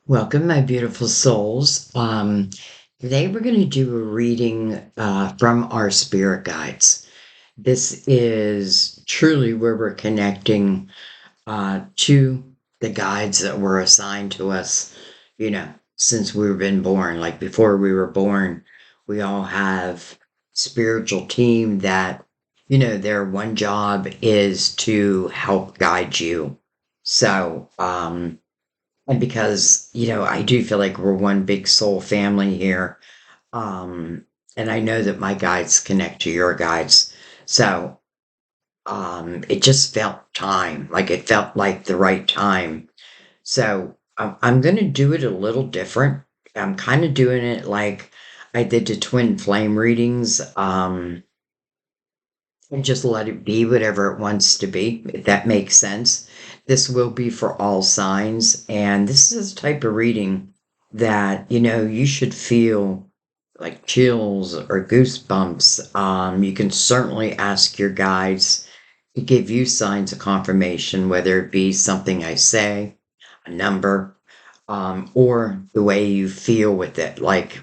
Welcome, my beautiful souls. Today we're going to do a reading from our spirit guides. This is truly where we're connecting to the guides that were assigned to us, since we've been born. Like before we were born, we all have spiritual team that, their one job is to help guide you. And because, I do feel like we're one big soul family here. Um, and I know that my guides connect to your guides. So, it just felt time, like it felt like the right time. So I'm going to do it a little different. I'm kind of doing it like I did the twin flame readings. And just let it be whatever it wants to be, if that makes sense. This will be for all signs, and this is a type of reading that you should feel like chills or goosebumps. You can certainly ask your guides to give you signs of confirmation, whether it be something I say, a number, or the way you feel with it, like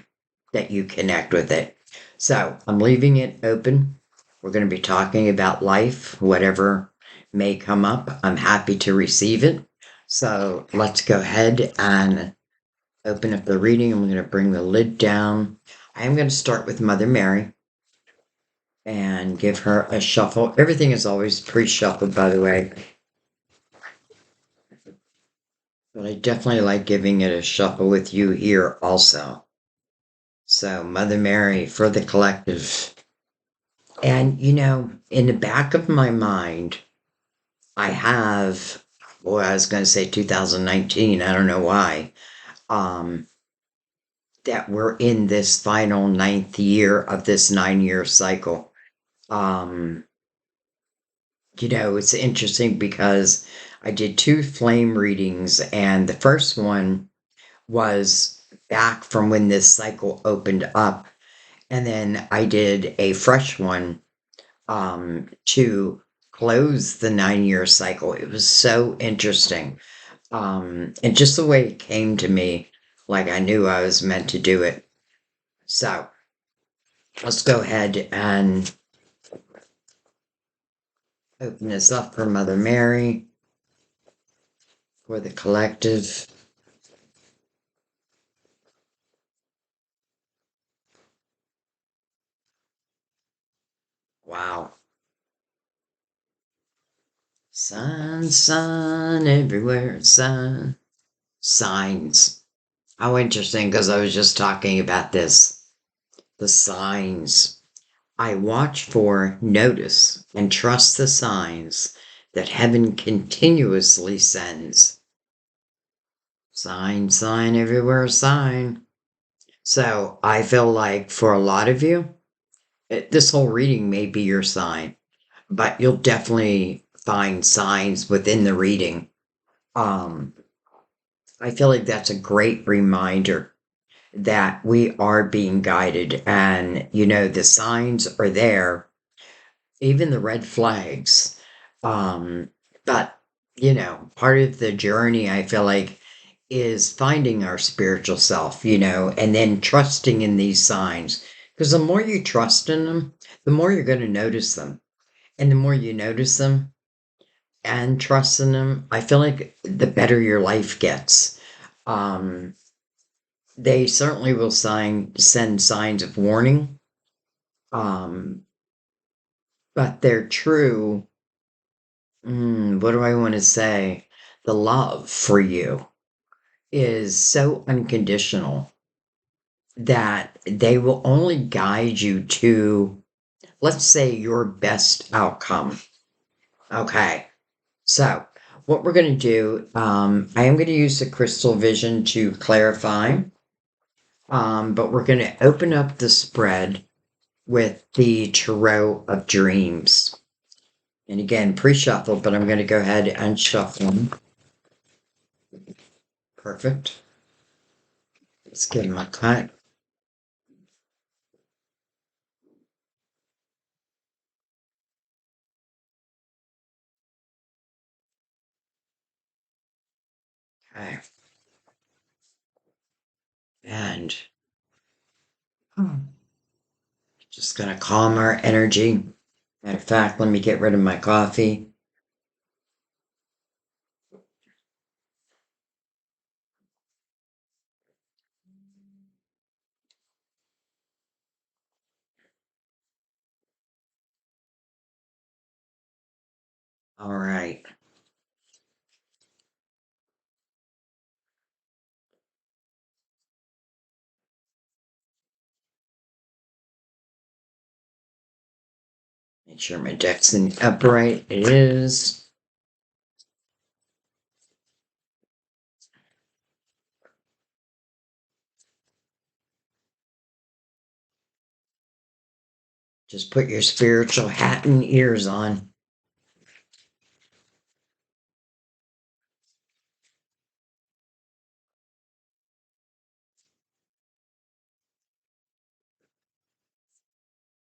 that you connect with it. So I'm leaving it open. We're going to be talking about life, whatever may come up. I'm happy to receive it. So let's go ahead and open up the reading. I'm going to bring the lid down. I am going to start with Mother Mary and give her a shuffle. Everything is always pre-shuffled, by the way, but I definitely like giving it a shuffle with you here also. So, Mother Mary for the collective. And, in the back of my mind, I have, boy, I was going to say 2019. I don't know why. Um, that we're in this final ninth year of this 9 year cycle. Um, it's interesting because I did two flame readings, and the first one was back from when this cycle opened up. And then I did a fresh one to close the 9 year cycle. It was so interesting. And just the way it came to me, like I knew I was meant to do it. So let's go ahead and open this up for Mother Mary, for the collective. Wow. Sun, sun, everywhere, sun. Signs. How interesting, because I was just talking about this. The signs. I watch for, notice, and trust the signs that heaven continuously sends. Sign, sign, everywhere, sign. So I feel like for a lot of you, this whole reading may be your sign, but you'll definitely find signs within the reading. Um, I feel like that's a great reminder that we are being guided, and the signs are there, even the red flags. Um, but part of the journey, I feel like, is finding our spiritual self, and then trusting in these signs. Because the more you trust in them, the more you're going to notice them. And the more you notice them and trust in them, I feel like the better your life gets. Um, they certainly will send signs of warning, um, but they're true. What do I want to say? The love for you is so unconditional that they will only guide you to, let's say, your best outcome. Okay. So, what we're going to do, I am going to use the crystal vision to clarify, but we're going to open up the spread with the Tarot of Dreams. And again, pre shuffle, but I'm going to go ahead and shuffle them. Perfect. Let's give them a cut. Okay. And just going to calm our energy. Matter of fact, let me get rid of my coffee. All right. Make sure my deck's in the upright. It is. Just put your spiritual hat and ears on.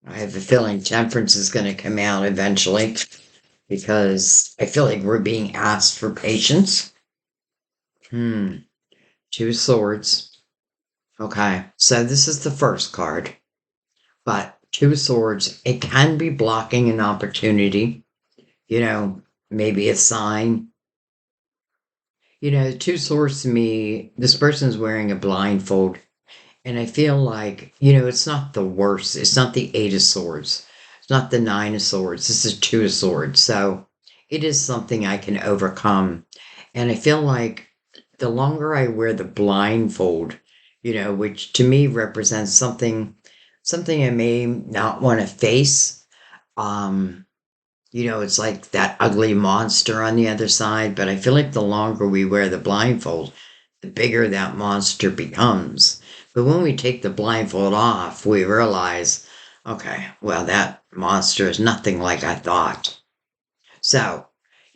I have a feeling temperance is going to come out eventually because I feel like we're being asked for patience. Hmm. Two swords. Okay. So this is the first card, but two swords, it can be blocking an opportunity, you know, maybe a sign. Two swords to me, this person's wearing a blindfold. And I feel like, it's not the worst. It's not the Eight of Swords. It's not the Nine of Swords. This is Two of Swords. So it is something I can overcome. And I feel like the longer I wear the blindfold, which to me represents something I may not want to face. Um, it's like that ugly monster on the other side, but I feel like the longer we wear the blindfold, the bigger that monster becomes. But when we take the blindfold off, we realize, okay, well, that monster is nothing like I thought. So,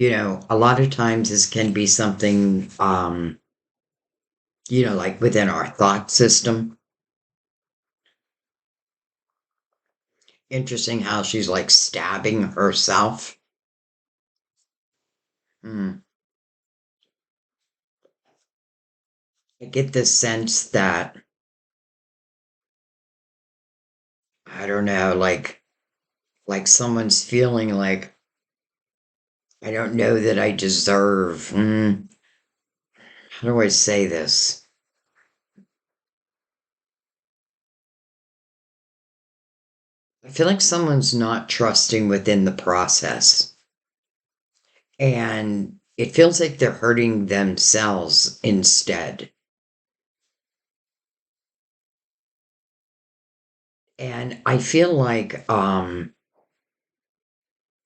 a lot of times this can be something, like within our thought system. Interesting how she's like stabbing herself. Hmm. I get this sense that, I don't know, like someone's feeling like I don't know that I deserve. How do I say this? I feel like someone's not trusting within the process, and it feels like they're hurting themselves instead. And I feel like, I'm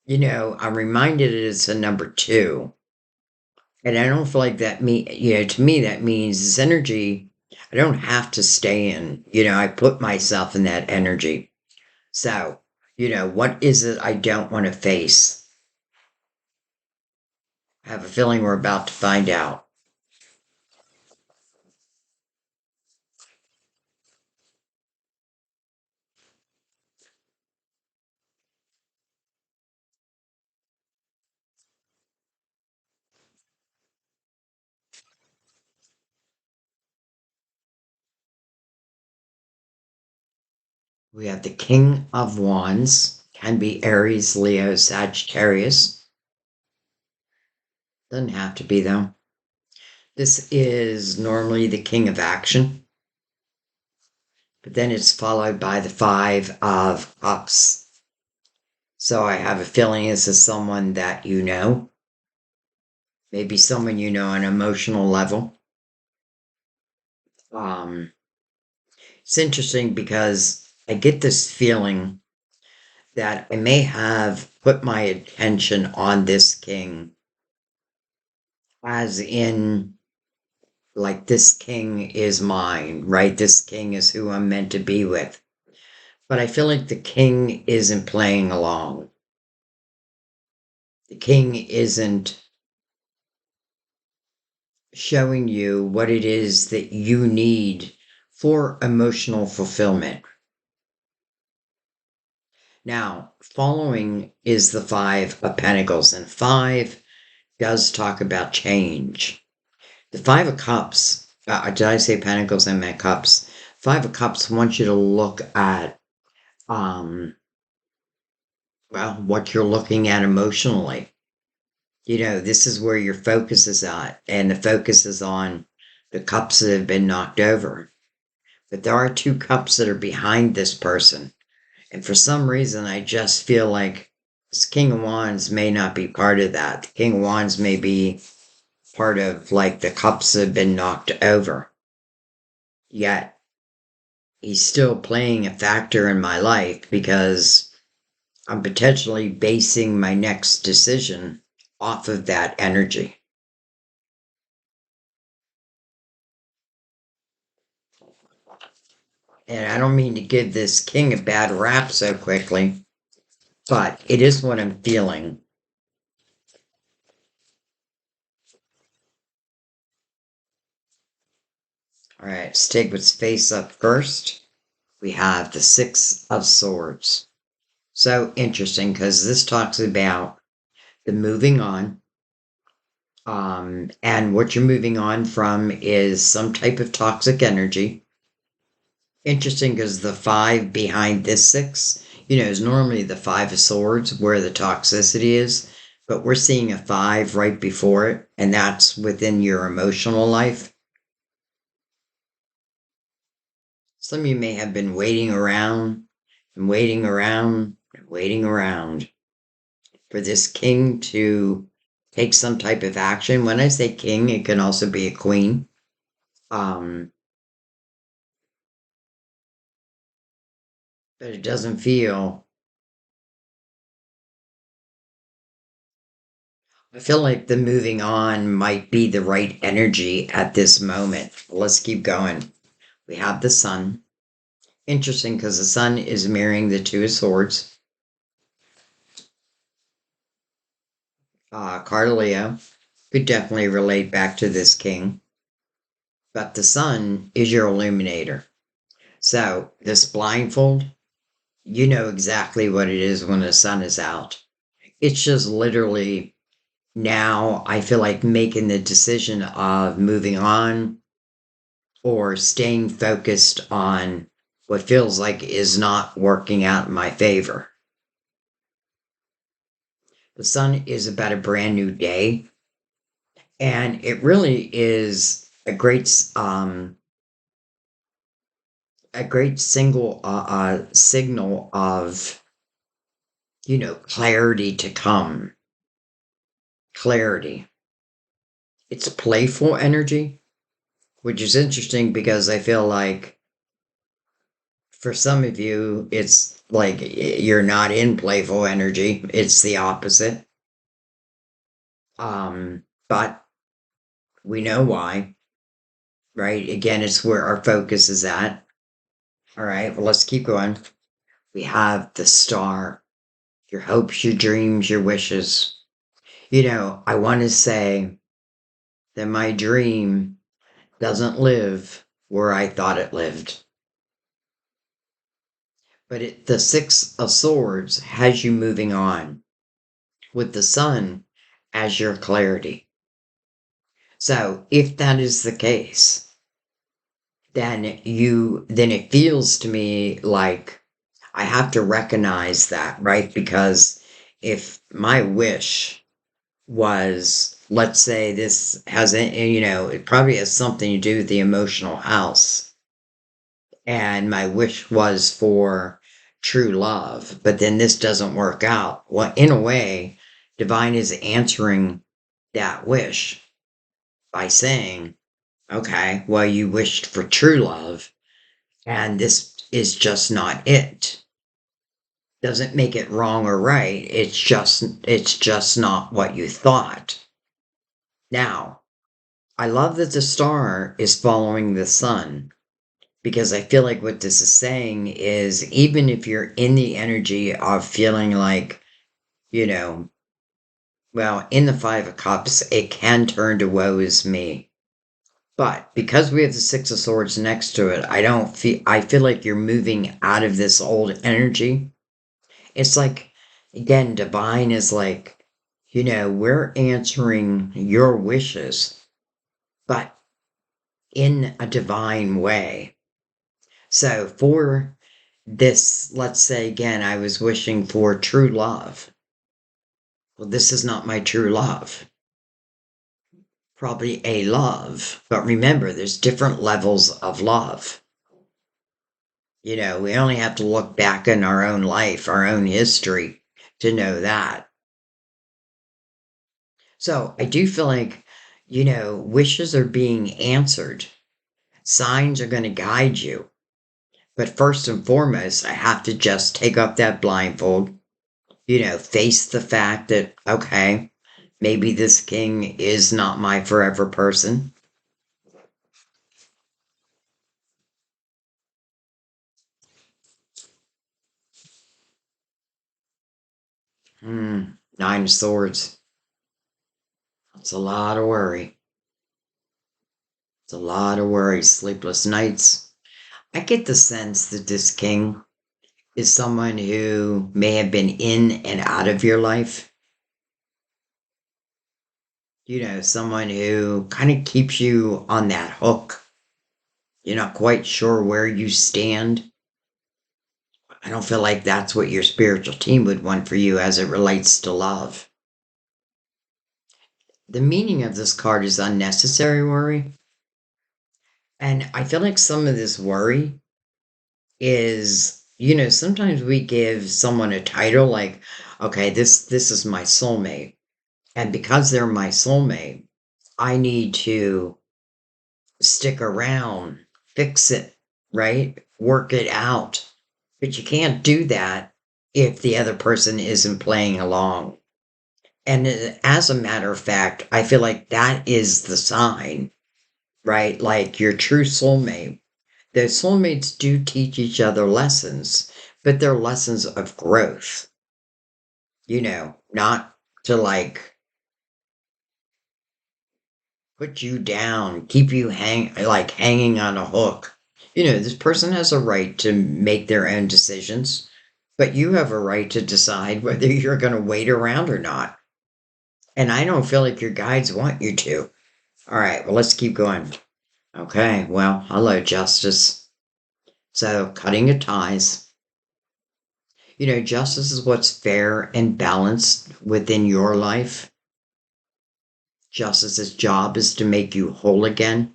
reminded it's a number two, and I don't feel like that to me that means this energy. I don't have to stay in. I put myself in that energy. So, what is it I don't want to face? I have a feeling we're about to find out. We have the King of Wands, can be Aries, Leo, Sagittarius. Doesn't have to be, though. This is normally the King of Action, but then it's followed by the Five of Cups. So I have a feeling this is someone that you know, maybe someone you know on an emotional level. Um, it's interesting because I get this feeling that I may have put my attention on this king, as in, like, this king is mine, right? This king is who I'm meant to be with. But I feel like the king isn't playing along. The king isn't showing you what it is that you need for emotional fulfillment. Now, following is the Five of Pentacles, and five does talk about change. The Five of Cups Did I say pentacles? I meant cups. Five of Cups wants you to look at, um, well, what you're looking at emotionally. This is where your focus is at, and the focus is on the cups that have been knocked over. But there are two cups that are behind this person. And for some reason, I just feel like this King of Wands may not be part of that. The King of Wands may be part of like the cups that have been knocked over. Yet he's still playing a factor in my life because I'm potentially basing my next decision off of that energy. And I don't mean to give this king a bad rap so quickly, but it is what I'm feeling. All right, let's take what's face up first. We have the Six of Swords. So interesting because this talks about the moving on. And what you're moving on from is some type of toxic energy. Interesting because the five behind this six, is normally the Five of Swords where the toxicity is, but we're seeing a five right before it, and that's within your emotional life. Some of you may have been waiting around and waiting around and waiting around for this king to take some type of action. When I say king, it can also be a queen. But it doesn't feel. I feel like the moving on might be the right energy at this moment. Let's keep going. We have the sun. Interesting because the sun is mirroring the Two of Swords. Card Leo could definitely relate back to this king. But the sun is your illuminator. So this blindfold, you know exactly what it is when the sun is out. It's just literally now I feel like making the decision of moving on or staying focused on what feels like is not working out in my favor. The sun is about a brand new day, and it really is a great single signal of clarity to come. Clarity. It's playful energy, which is interesting because I feel like for some of you, it's like you're not in playful energy. It's the opposite. But we know why, right? Again, it's where our focus is at. All right, well, let's keep going. We have the star, your hopes, your dreams, your wishes. I want to say that my dream doesn't live where I thought it lived. But the Six of Swords has you moving on with the sun as your clarity. So if that is the case, then it feels to me like I have to recognize that, right? Because if my wish was, let's say this has it probably has something to do with the emotional house, and my wish was for true love, but then this doesn't work out. Well, in a way, divine is answering that wish by saying, okay, well, you wished for true love, and this is just not it. Doesn't make it wrong or right. It's just not what you thought. Now, I love that the star is following the sun because I feel like what this is saying is even if you're in the energy of feeling like, you know, well, in the Five of Cups, it can turn to woe is me. But because we have the Six of Swords next to it, I feel like you're moving out of this old energy. It's like, again, divine is like, we're answering your wishes, but in a divine way. So for this, let's say again, I was wishing for true love. Well, this is not my true love. Probably a love. But remember, there's different levels of love. We only have to look back in our own life, our own history to know that. So I do feel like, wishes are being answered. Signs are going to guide you. But first and foremost, I have to just take off that blindfold, face the fact that, okay, maybe this king is not my forever person. Nine of Swords. It's a lot of worry. It's a lot of worry, sleepless nights. I get the sense that this king is someone who may have been in and out of your life. Someone who kind of keeps you on that hook. You're not quite sure where you stand. I don't feel like that's what your spiritual team would want for you as it relates to love. The meaning of this card is unnecessary worry. And I feel like some of this worry is, sometimes we give someone a title like, okay, this is my soulmate. And because they're my soulmate, I need to stick around, fix it, right? Work it out. But you can't do that if the other person isn't playing along. And as a matter of fact, I feel like that is the sign, right? Like your true soulmate. The soulmates do teach each other lessons, but they're lessons of growth, not to like put you down, keep you hanging on a hook. This person has a right to make their own decisions, but you have a right to decide whether you're going to wait around or not. And I don't feel like your guides want you to. All right, well, let's keep going. Okay, well, hello, Justice. So, cutting of ties. Justice is what's fair and balanced within your life. Justice's job is to make you whole again.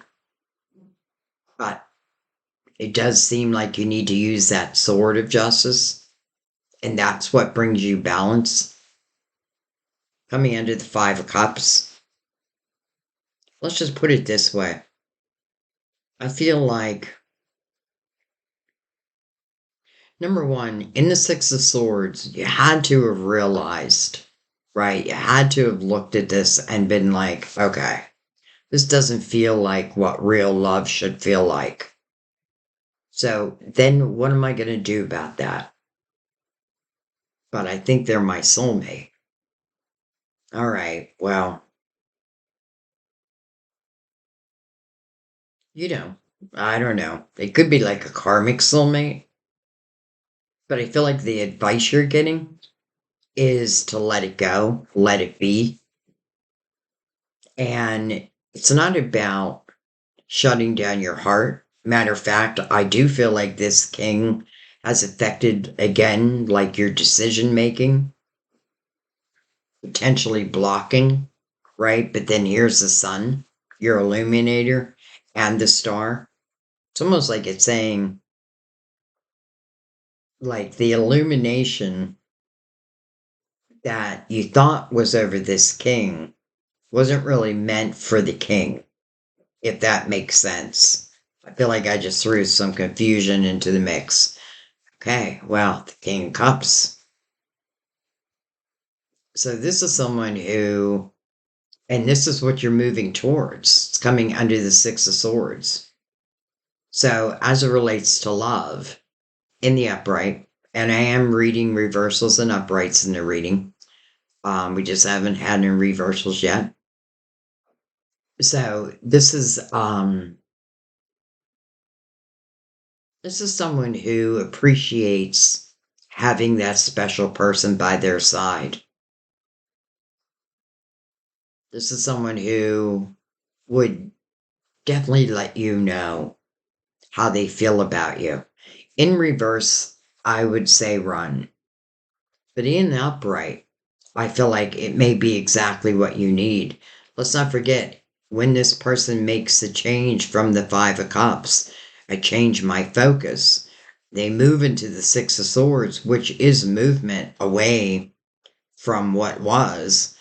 But it does seem like you need to use that sword of justice, and that's what brings you balance. Coming under the Five of Cups. Let's just put it this way. I feel like, number one, in the Six of Swords, you had to have realized, right? You had to have looked at this and been like, okay, this doesn't feel like what real love should feel like. So then what am I going to do about that? But I think they're my soulmate. All right, well, you know, I don't know. It could be like a karmic soulmate, but I feel like the advice you're getting is to let it go, let it be. And it's not about shutting down your heart. Matter of fact, I do feel like this king has affected, again, like your decision making, potentially blocking, right? But then here's the sun, your illuminator, and the star. It's almost like it's saying, like, the illumination that you thought was over this king wasn't really meant for the king, if that makes sense. I feel like I just threw some confusion into the mix. Okay, well, the King of Cups. So this is someone who, and this is what you're moving towards. It's coming under the Six of Swords. So as it relates to love, in the upright, and I am reading reversals and uprights in the reading. We just haven't had any reversals yet. So this is someone who appreciates having that special person by their side. This is someone who would definitely let you know how they feel about you. In reverse, I would say run. But in the upright, I feel like it may be exactly what you need. Let's not forget, when this person makes the change from the Five of Cups, I change my focus. They move into the Six of Swords, which is movement away from what was.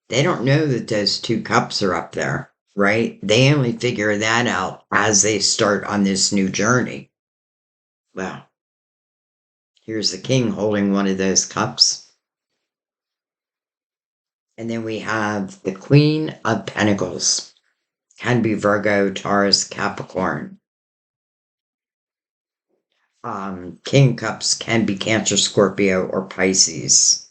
They don't know that those two cups are up there, right? They only figure that out as they start on this new journey. Well, here's the king holding one of those cups. And then we have the Queen of Pentacles. Can be Virgo, Taurus, Capricorn. King of Cups can be Cancer, Scorpio, or Pisces.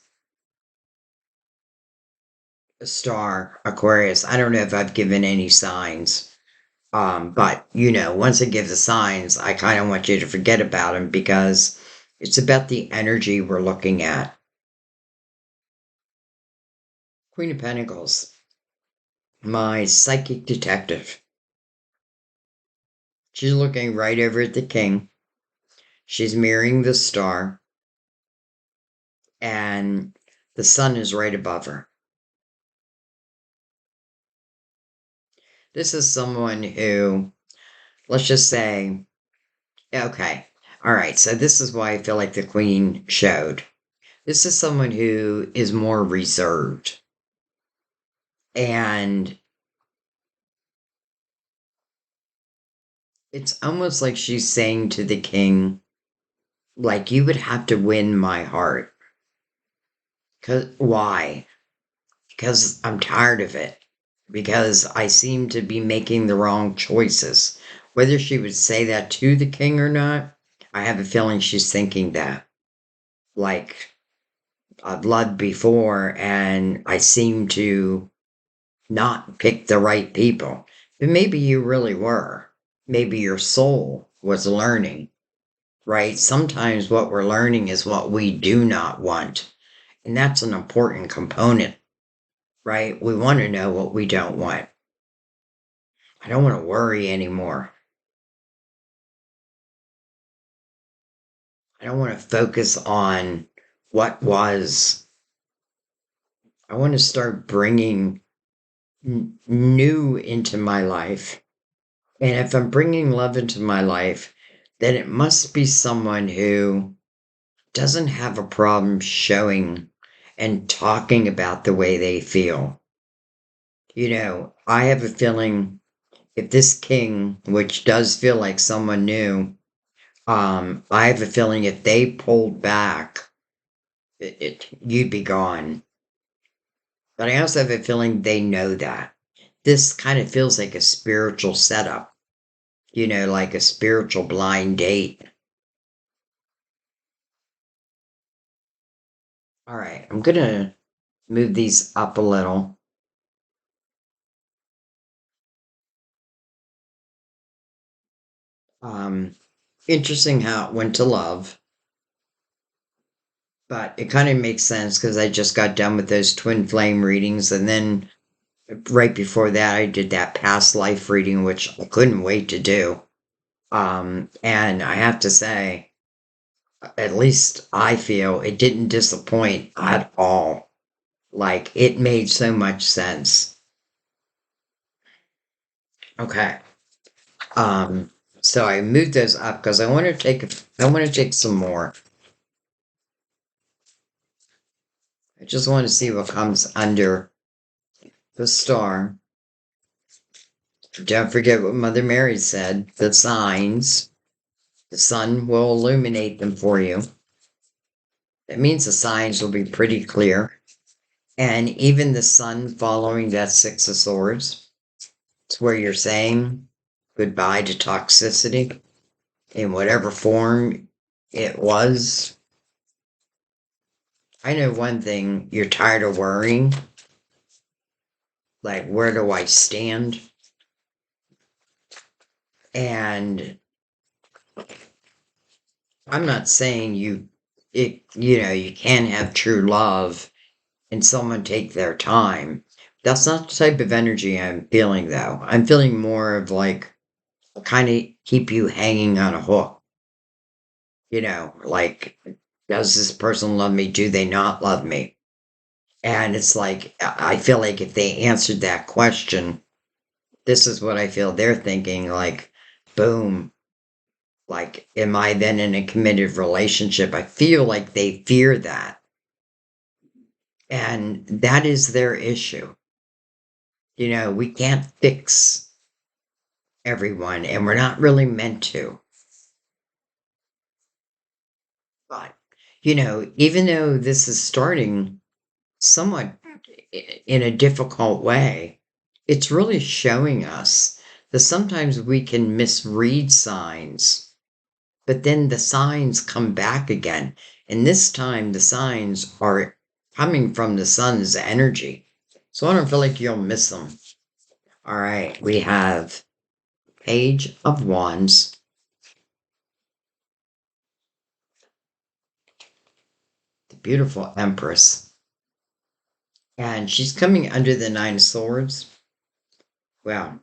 A star, Aquarius. I don't know if I've given any signs. But once I give the signs, I kind of want you to forget about them because it's about the energy we're looking at. Queen of Pentacles, my psychic detective. She's looking right over at the king. She's mirroring the star, and the sun is right above her. This is someone who, let's just say, okay, all right, so this is why I feel like the queen showed. This is someone who is more reserved. And it's almost like she's saying to the king, like, you would have to win my heart. Why? Because I'm tired of it. Because I seem to be making the wrong choices. Whether she would say that to the king or not, I have a feeling she's thinking that. Like, I've loved before and I seem to not pick the right people. But maybe you really were. Maybe your soul was learning, right? Sometimes what we're learning is what we do not want. And that's an important component, right? We want to know what we don't want. I don't want to worry anymore. I don't want to focus on what was. I want to start bringing new into my life. And if I'm bringing love into my life, then it must be someone who doesn't have a problem showing and talking about the way they feel. I have a feeling if this king, which does feel like someone new, I have a feeling if they pulled back, you'd be gone. But I also have a feeling they know that. This kind of feels like a spiritual setup, like a spiritual blind date. All right, I'm going to move these up a little. Um, Interesting how it went to love, but it kind of makes sense because I just got done with those twin flame readings, and then right before that, I did that past life reading, which I couldn't wait to do. And I have to say, at least I feel it didn't disappoint at all. Like it made so much sense. Okay. Um, so I moved those up because I want to take some more. I just want to see what comes under the star. Don't forget what Mother Mary said, the signs. The sun will illuminate them for you. That means the signs will be pretty clear. And even the sun following that Six of Swords, it's where you're saying goodbye to toxicity in whatever form it was. I know one thing, you're tired of worrying. Like, where do I stand? And I'm not saying you can't have true love and someone take their time. That's not the type of energy I'm feeling, though. I'm feeling more of like kind of keep you hanging on a hook. Like, does this person love me? Do they not love me? And it's like, I feel like if they answered that question, this is what I feel they're thinking like, boom, like, am I then in a committed relationship? I feel like they fear that. And that is their issue. We can't fix everyone, and we're not really meant to. But, even though this is starting somewhat in a difficult way, it's really showing us that sometimes we can misread signs, but then the signs come back again. And this time the signs are coming from the sun's energy. So I don't feel like you'll miss them. All right, we have Page of Wands, the beautiful Empress, and she's coming under the Nine of Swords. Well,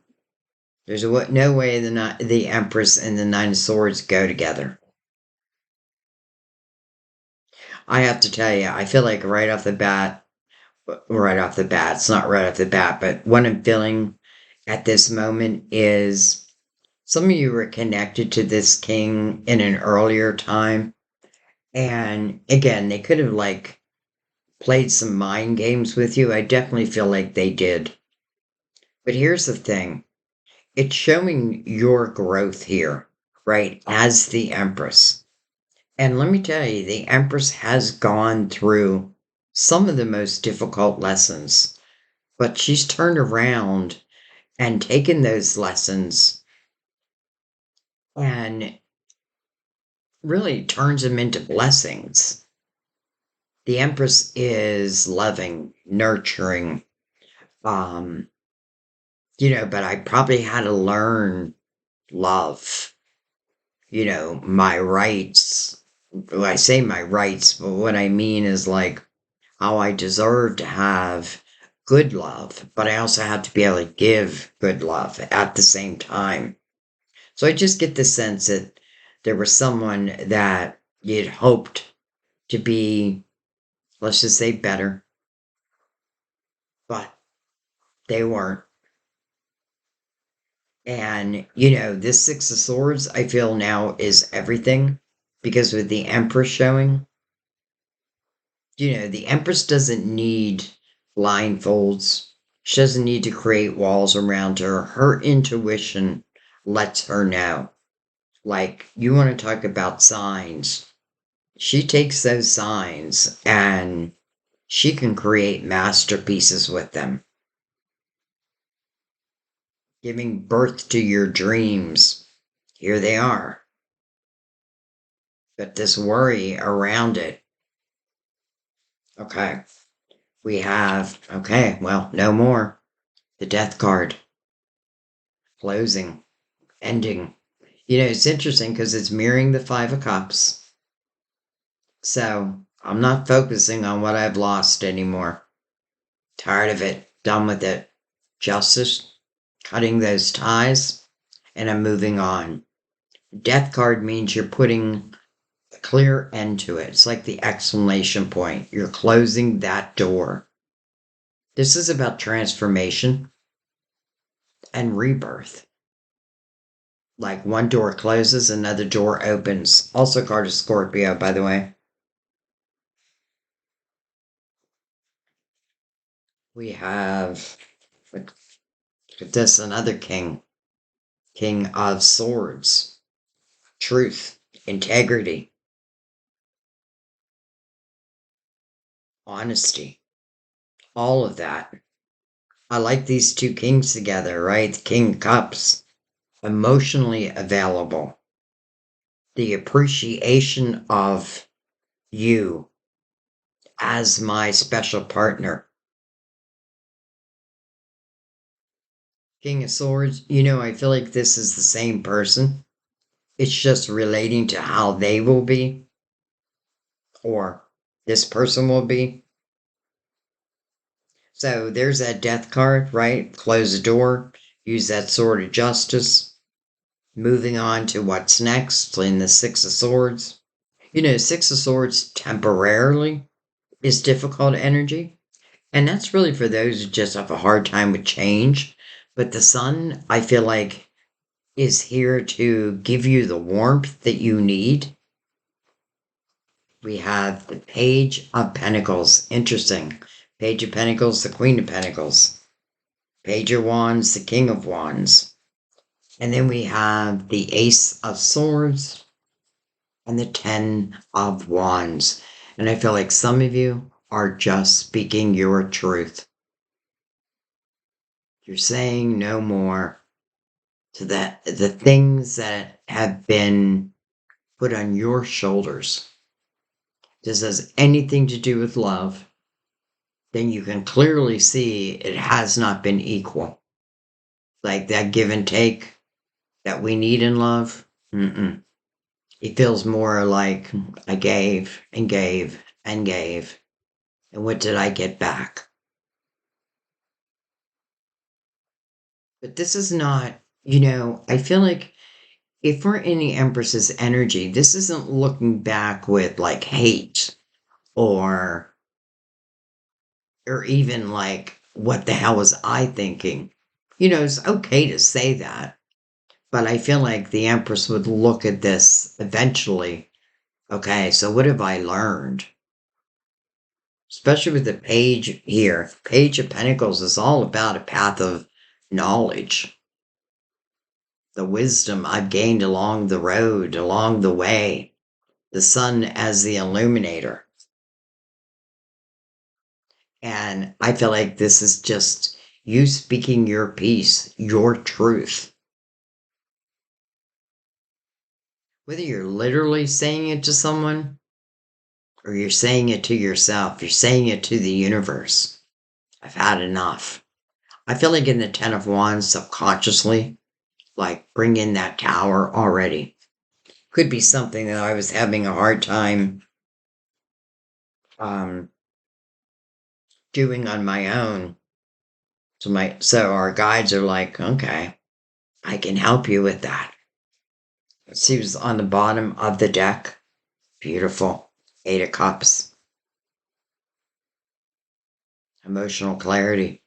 there's no way the Empress and the Nine of Swords go together. I have to tell you, I feel like right off the bat, it's not right off the bat, but what I'm feeling at this moment is some of you were connected to this king in an earlier time. And again, they could have like played some mind games with you. I definitely feel like they did. But here's the thing, it's showing your growth here, right? As the Empress. And let me tell you, the Empress has gone through some of the most difficult lessons, but she's turned around and taken those lessons and really turns them into blessings. The Empress is loving, nurturing, um, but I probably had to learn love, my rights. Well, I say my rights, but what I mean is like how I deserve to have good love, but I also have to be able to give good love at the same time. So I just get the sense that there was someone that you'd hoped to be, let's just say, better, but they weren't. And, this Six of Swords, I feel now is everything because with the Empress showing, the Empress doesn't need blindfolds. She doesn't need to create walls around her. Her intuition lets her know. Like, you want to talk about signs. She takes those signs and she can create masterpieces with them, giving birth to your dreams. Here they are. But this worry around it. Okay. Well, no more. The death card. Closing. Ending. It's interesting because it's mirroring the Five of Cups. So I'm not focusing on what I've lost anymore. Tired of it. Done with it. Justice. Cutting those ties. And I'm moving on. Death card means you're putting a clear end to it. It's like the exclamation point. You're closing that door. This is about transformation and rebirth. Like one door closes, another door opens. Also card of Scorpio, by the way. We have this another king. King of Swords. Truth. Integrity. Honesty. All of that. I like these two kings together, right? The King of Cups. Emotionally available. The appreciation of you as my special partner. King of Swords, I feel like this is the same person. It's just relating to how they will be, or this person will be. So there's that death card, right? Close the door, use that sword of justice. Moving on to what's next in the Six of Swords. Six of Swords temporarily is difficult energy. And that's really for those who just have a hard time with change. But the sun, I feel like, is here to give you the warmth that you need. We have the Page of Pentacles. Interesting. Page of Pentacles, the Queen of Pentacles. Page of Wands, the King of Wands. And then we have the Ace of Swords and the Ten of Wands. And I feel like some of you are just speaking your truth. You're saying no more to the things that have been put on your shoulders. This has anything to do with love, then you can clearly see it has not been equal. Like that give and take that we need in love. Mm-mm. It feels more like I gave and gave and gave. And what did I get back? But this is not, I feel like if we're in the Empress's energy, this isn't looking back with like hate or even like, what the hell was I thinking? It's okay to say that, but I feel like the Empress would look at this eventually. Okay, so what have I learned? Especially with the page here. Page of Pentacles is all about a path of knowledge. The wisdom I've gained along the road, along the way. The sun as the illuminator. And I feel like this is just you speaking your piece, your truth. Whether you're literally saying it to someone or you're saying it to yourself, you're saying it to the universe. I've had enough. I feel like in the Ten of Wands, subconsciously, like bring in that tower already. Could be something that I was having a hard time um, doing on my own. So our guides are like, okay, I can help you with that. She was on the bottom of the deck. Beautiful. Eight of Cups. Emotional clarity.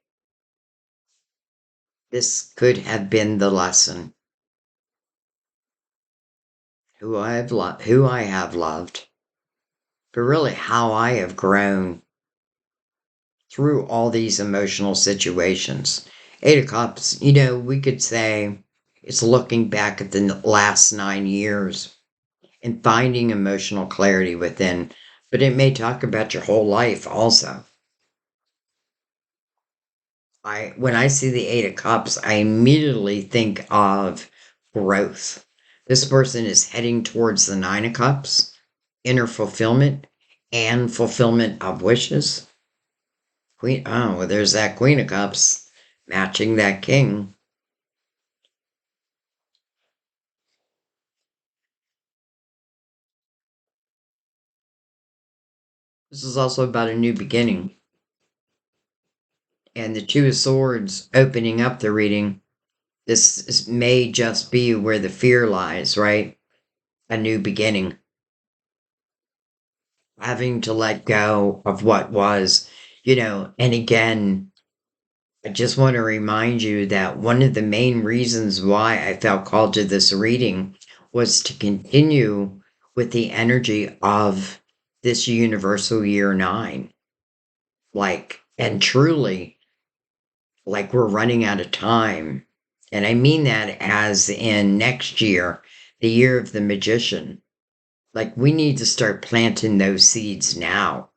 This could have been the lesson. Who I have loved, but really how I have grown through all these emotional situations. Eight of Cups, we could say it's looking back at the last 9 years and finding emotional clarity within, but it may talk about your whole life also. When I see the Eight of Cups, I immediately think of growth. This person is heading towards the Nine of Cups, inner fulfillment and fulfillment of wishes. Well, there's that Queen of Cups matching that King. This is also about a new beginning. And the Two of Swords opening up the reading. May just be where the fear lies, right? A new beginning. Having to let go of what was, and again, I just want to remind you that one of the main reasons why I felt called to this reading was to continue with the energy of this universal year 9. Like, and truly, like we're running out of time. And I mean that as in next year, the year of the magician. Like, we need to start planting those seeds now.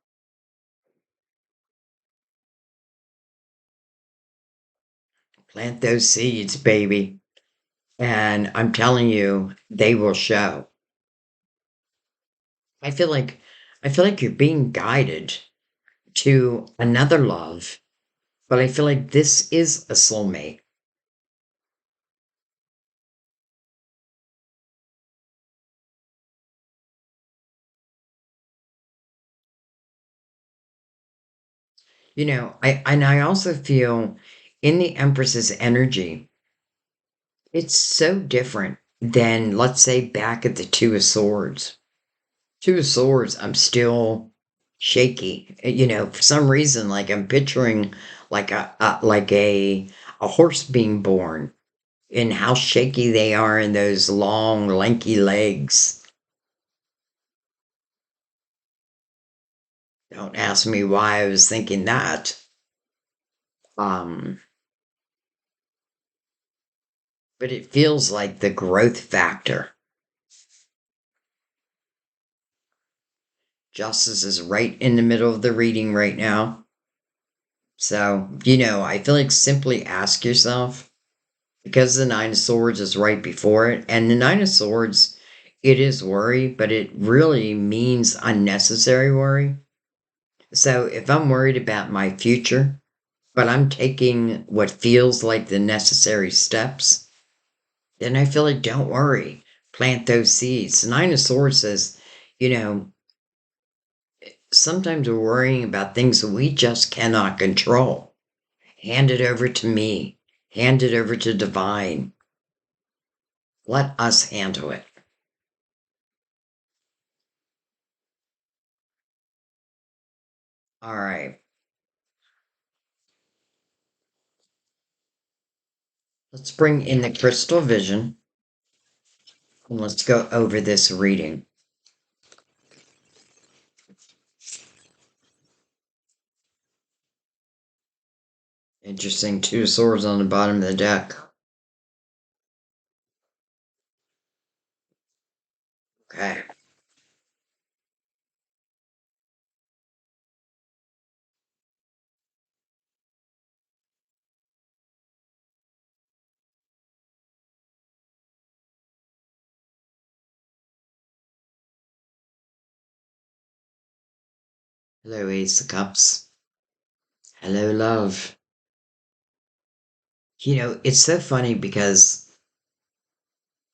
Plant those seeds, baby. And I'm telling you, they will show. I feel like you're being guided to another love, but I feel like this is a soulmate. I also feel in the Empress's energy, it's so different than, let's say, back at the Two of Swords. Two of Swords, I'm still shaky. For some reason, like I'm picturing like a horse being born and how shaky they are in those long, lanky legs. Don't ask me why I was thinking that. Um, but it feels like the growth factor. Justice is right in the middle of the reading right now. So, I feel like simply ask yourself, because the Nine of Swords is right before it, and the Nine of Swords, it is worry, but it really means unnecessary worry. So if I'm worried about my future, but I'm taking what feels like the necessary steps, then I feel like don't worry. Plant those seeds. The Nine of Swords says, you know, sometimes we're worrying about things that we just cannot control. Hand it over to me. Hand it over to divine. Let us handle it. All right. Let's bring in the crystal vision and let's go over this reading. Interesting. Two swords on the bottom of the deck. Okay. Hello, Ace of Cups. Hello, love. It's so funny because,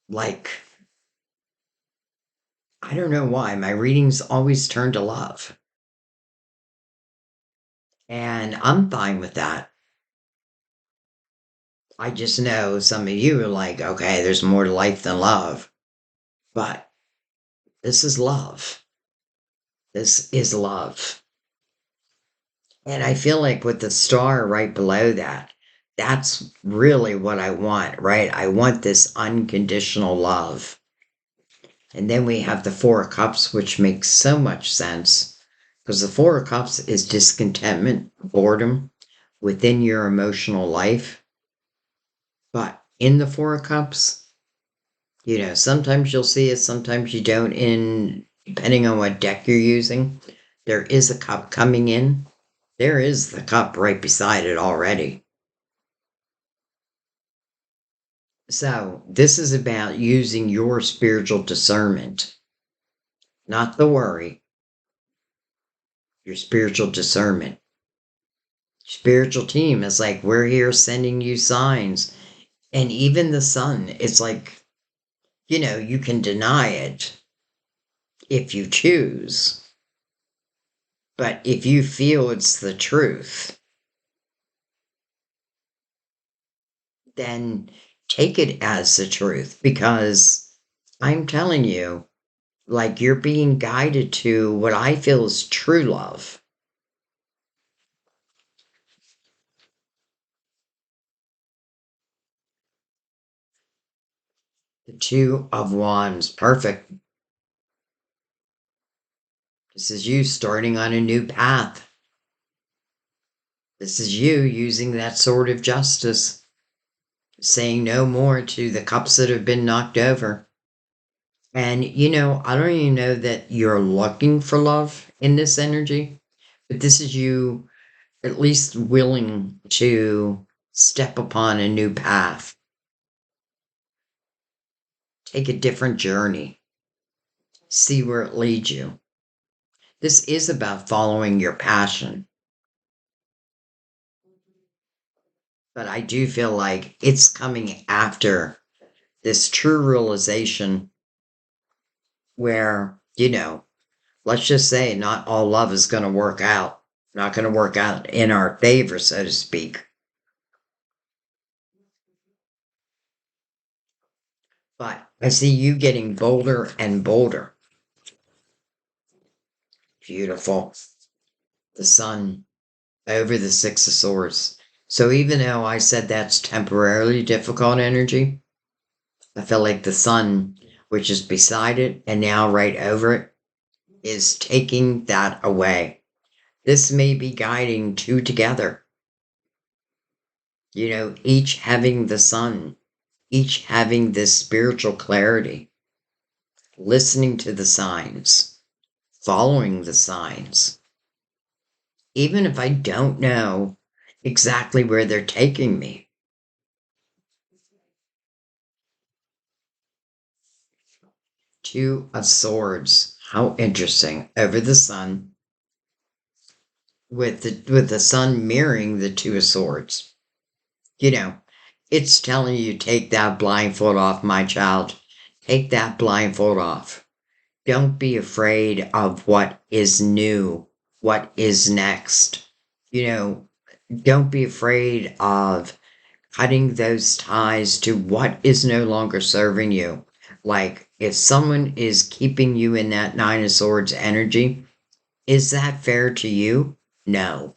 like, I don't know why, my readings always turn to love. And I'm fine with that. I just know some of you are like, okay, there's more to life than love. But this is love. This is love. And I feel like with the star right below that, that's really what I want, right? I want this unconditional love. And then we have the Four of Cups, which makes so much sense because the Four of Cups is discontentment, boredom within your emotional life. But in the Four of Cups, sometimes you'll see it, sometimes you don't, in depending on what deck you're using. There is a cup coming in. There is the cup right beside it already. So, this is about using your spiritual discernment, not the worry, your spiritual discernment. Spiritual team is like, we're here sending you signs. And even the sun, it's like, you can deny it if you choose. But if you feel it's the truth, then take it as the truth because I'm telling you, like you're being guided to what I feel is true love. The Two of Wands, perfect. This is you starting on a new path. This is you using that sword of justice, saying no more to the cups that have been knocked over. And, I don't even know that you're looking for love in this energy, but this is you at least willing to step upon a new path, take a different journey, see where it leads you. This is about following your passion. But I do feel like it's coming after this true realization where, let's just say not all love is going to work out. Not going to work out in our favor, so to speak. But I see you getting bolder and bolder. Beautiful. The sun over the Six of Swords. So even though I said that's temporarily difficult energy, I feel like the sun, which is beside it and now right over it, is taking that away. This may be guiding two together. Each having the sun, each having this spiritual clarity, listening to the signs, following the signs. Even if I don't know exactly where they're taking me. Two of Swords. How interesting. Over the sun. With the sun mirroring the Two of Swords. It's telling you, take that blindfold off, my child. Take that blindfold off. Don't be afraid of what is new, what is next. Don't be afraid of cutting those ties to what is no longer serving you. Like, if someone is keeping you in that Nine of Swords energy, is that fair to you? No.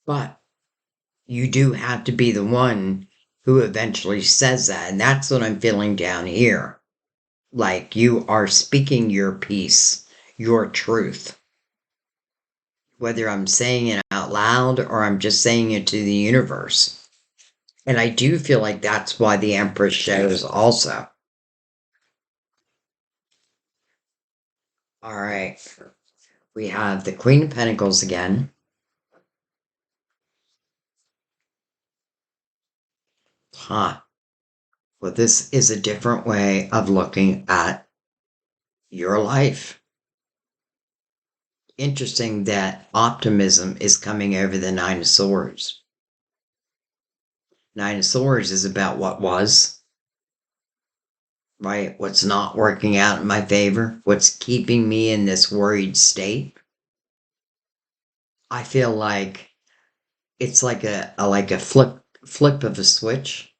But you do have to be the one who eventually says that. And that's what I'm feeling down here. Like, you are speaking your piece, your truth. Whether I'm saying it out loud or I'm just saying it to the universe. And I do feel like that's why the Empress shows also. All right. We have the Queen of Pentacles again. Huh. Well, this is a different way of looking at your life. Interesting that optimism is coming over the Nine of Swords. Nine of Swords is about what was, right? What's not working out in my favor, what's keeping me in this worried state. I feel like it's like a flip of a switch,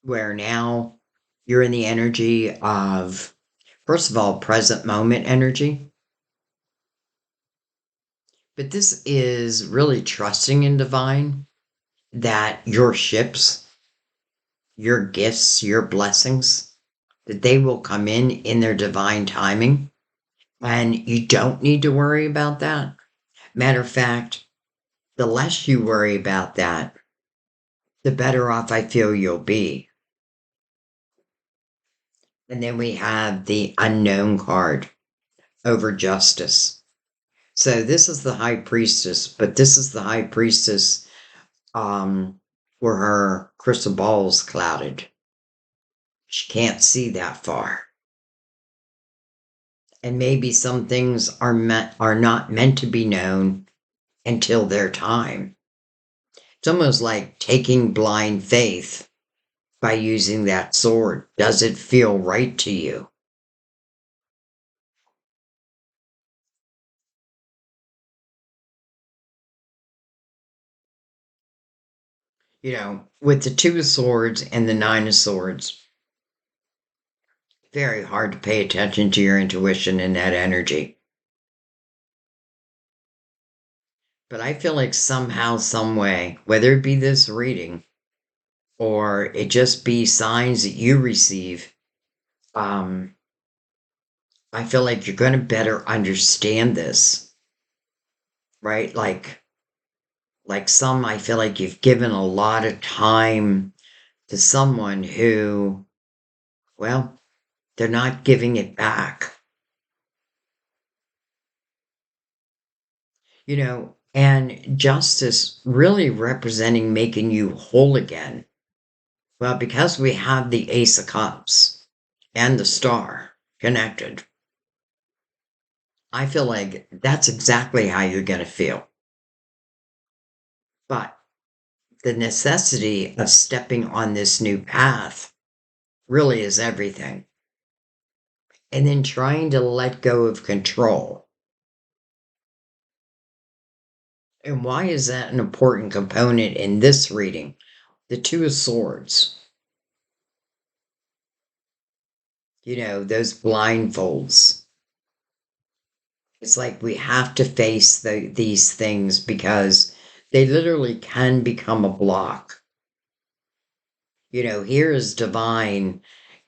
where now you're in the energy of, first of all, present moment energy. But this is really trusting in divine, that your ships, your gifts, your blessings, that they will come in their divine timing. And you don't need to worry about that. Matter of fact, the less you worry about that, the better off I feel you'll be. And then we have the Unknown card over Justice. So this is the High Priestess, but this is the High Priestess where her crystal ball's clouded. She can't see that far. And maybe some things are not meant to be known until their time. It's almost like taking blind faith by using that sword. Does it feel right to you? With the Two of Swords and the Nine of Swords, very hard to pay attention to your intuition in that energy. But I feel like somehow, some way, whether it be this reading or it just be signs that you receive, I feel like you're going to better understand this, right? Like some, I feel like you've given a lot of time to someone who, well, they're not giving it back. And justice really representing making you whole again. Well, because we have the Ace of Cups and the Star connected, I feel like that's exactly how you're going to feel. But the necessity of stepping on this new path really is everything. And then trying to let go of control. And why is that an important component in this reading? The Two of Swords, those blindfolds. It's like we have to face these things because they literally can become a block. Here is divine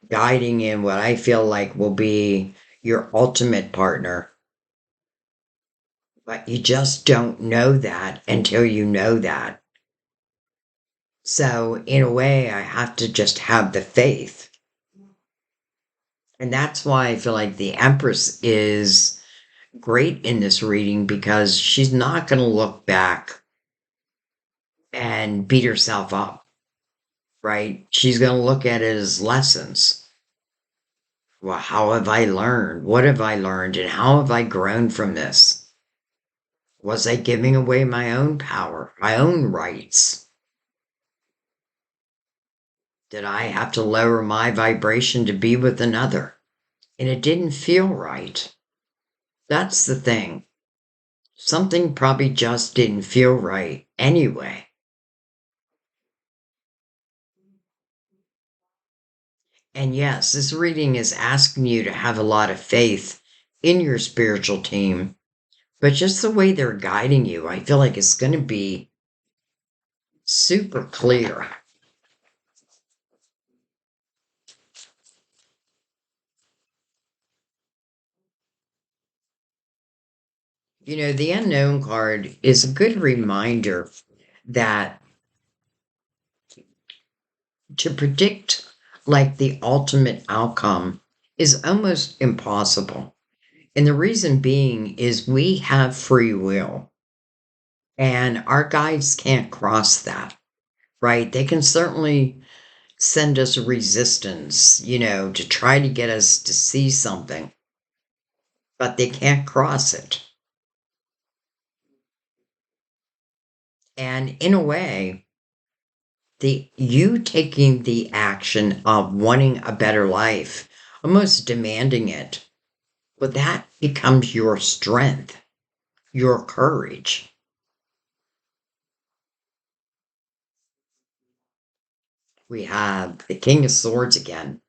guiding in what I feel like will be your ultimate partner. But you just don't know that until you know that. So, in a way, I have to just have the faith. And that's why I feel like the Empress is great in this reading because she's not going to look back and beat herself up, right? She's going to look at it as lessons. Well, how have I learned? What have I learned? And how have I grown from this? Was I giving away my own power, my own rights? Did I have to lower my vibration to be with another? And it didn't feel right. That's the thing. Something probably just didn't feel right anyway. And yes, this reading is asking you to have a lot of faith in your spiritual team, but just the way they're guiding you, I feel like it's going to be super clear. The unknown card is a good reminder that to predict like the ultimate outcome is almost impossible. And the reason being is we have free will and our guides can't cross that, right? They can certainly send us resistance, to try to get us to see something, but they can't cross it. And in a way, you taking the action of wanting a better life, almost demanding it, well, that becomes your strength, your courage. We have the King of Swords again,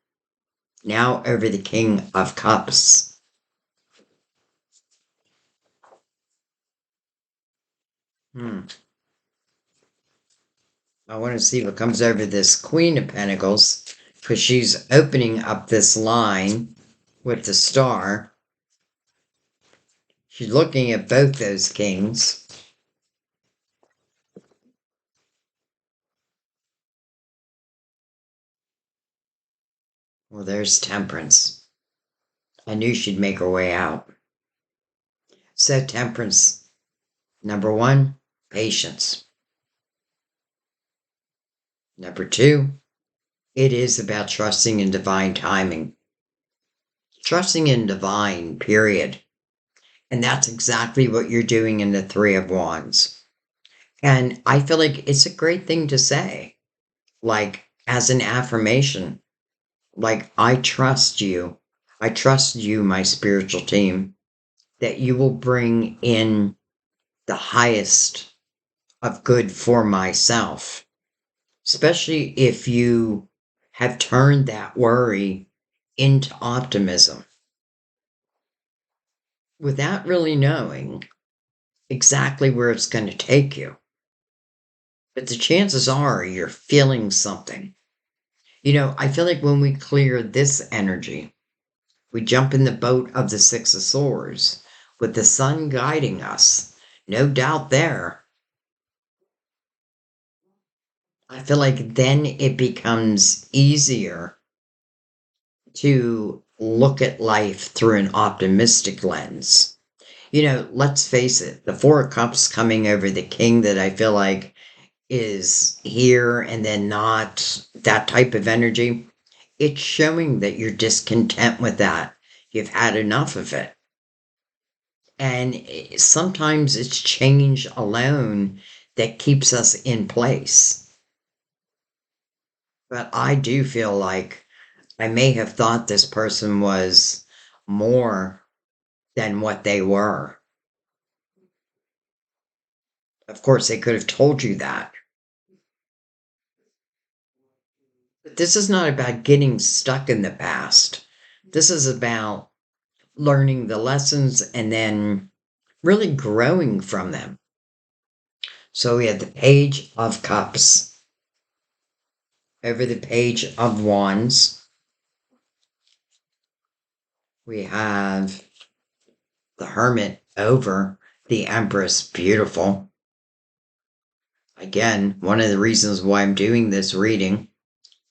now over the King of Cups. Hmm. I want to see what comes over this Queen of Pentacles because she's opening up this line with the star. She's looking at both those kings. Well, there's Temperance. I knew she'd make her way out. So, Temperance, number one, patience. Number two, it is about trusting in divine timing. Trusting in divine, period. And that's exactly what you're doing in the Three of Wands. And I feel like it's a great thing to say, like as an affirmation, like, I trust you. I trust you, my spiritual team, that you will bring in the highest of good for myself, especially if you have turned that worry into optimism without really knowing exactly where it's going to take you. But the chances are you're feeling something. I feel like when we clear this energy, we jump in the boat of the Six of Swords with the sun guiding us. No doubt there. I feel like then it becomes easier to look at life through an optimistic lens. Let's face it, the Four of Cups coming over the King that I feel like is here and then not that type of energy. It's showing that you're discontent with that. You've had enough of it. And sometimes it's change alone that keeps us in place. But I do feel like I may have thought this person was more than what they were. Of course, they could have told you that. But this is not about getting stuck in the past. This is about learning the lessons and then really growing from them. So we have the Page of Cups over the Page of Wands. We have the Hermit over the Empress. Beautiful. Again, one of the reasons why I'm doing this reading,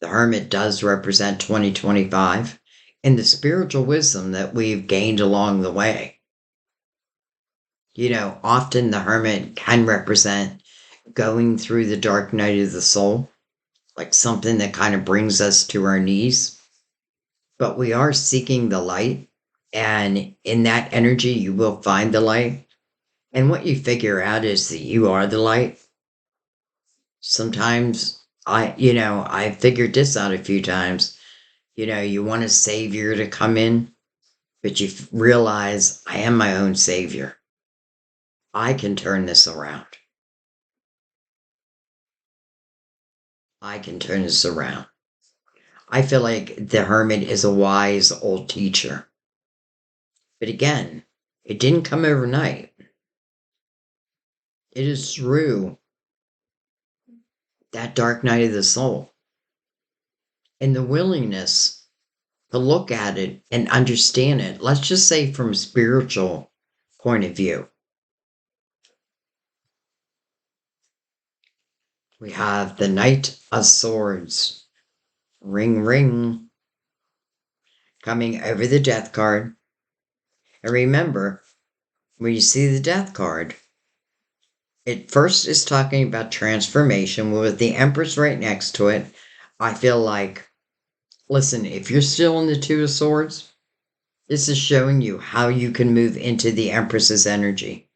the Hermit does represent 2025 and the spiritual wisdom that we've gained along the way. You know, often the Hermit can represent going through the dark night of the soul, like something that kind of brings us to our knees. But we are seeking the light, and in that energy, you will find the light. And what you figure out is that you are the light. Sometimes I figured this out a few times. You know, you want a savior to come in, but you realize I am my own savior. I can turn this around. I can turn this around. I feel like the Hermit is a wise old teacher. But again, it didn't come overnight. It is through that dark night of the soul and the willingness to look at it and understand it. Let's just say from a spiritual point of view. We have the Knight of Swords. Ring, ring. Coming over the Death card. And remember, when you see the Death card, it first is talking about transformation with the Empress right next to it. I feel like, listen, if you're still in the Two of Swords, this is showing you how you can move into the Empress's energy.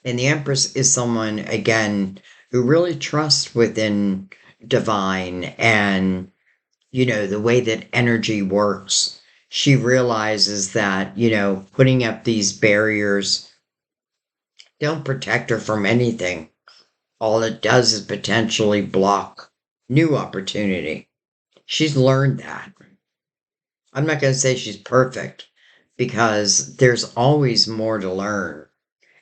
And the Empress is someone, again, who really trusts within divine and, you know, the way that energy works. She realizes that, you know, putting up these barriers don't protect her from anything. All it does is potentially block new opportunity. She's learned that. I'm not going to say she's perfect because there's always more to learn.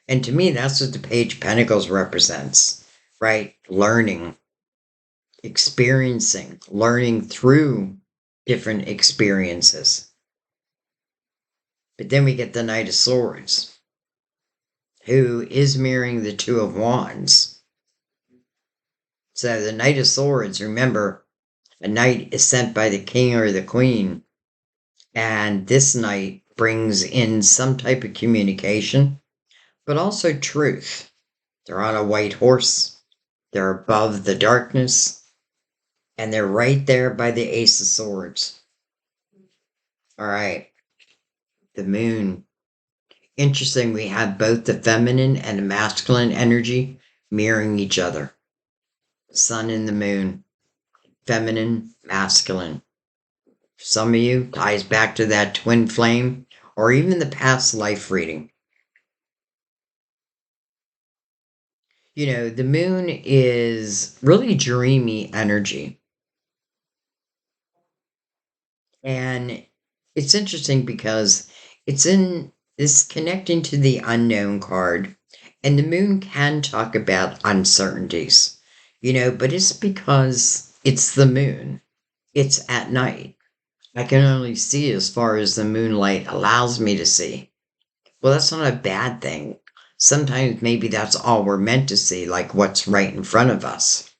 And to me, that's what the Page of Pentacles represents, right? Learning, experiencing, learning through different experiences. But then we get the Knight of Swords, who is mirroring the Two of Wands. So the Knight of Swords, remember, a knight is sent by the king or the queen, and this knight brings in some type of communication, but also truth. They're on a white horse, they're above the darkness, and they're right there by the Ace of Swords. All right, the moon. Interesting, we have both the feminine and the masculine energy mirroring each other. Sun and the moon, feminine, masculine. For some of you, ties back to that twin flame or even the past life reading. You know, the moon is really dreamy energy. And it's interesting because it's in this connecting to the unknown card. And the moon can talk about uncertainties, you know, but it's because it's the moon. It's at night. I can only see as far as the moonlight allows me to see. Well, that's not a bad thing. Sometimes maybe that's all we're meant to see, like what's right in front of us.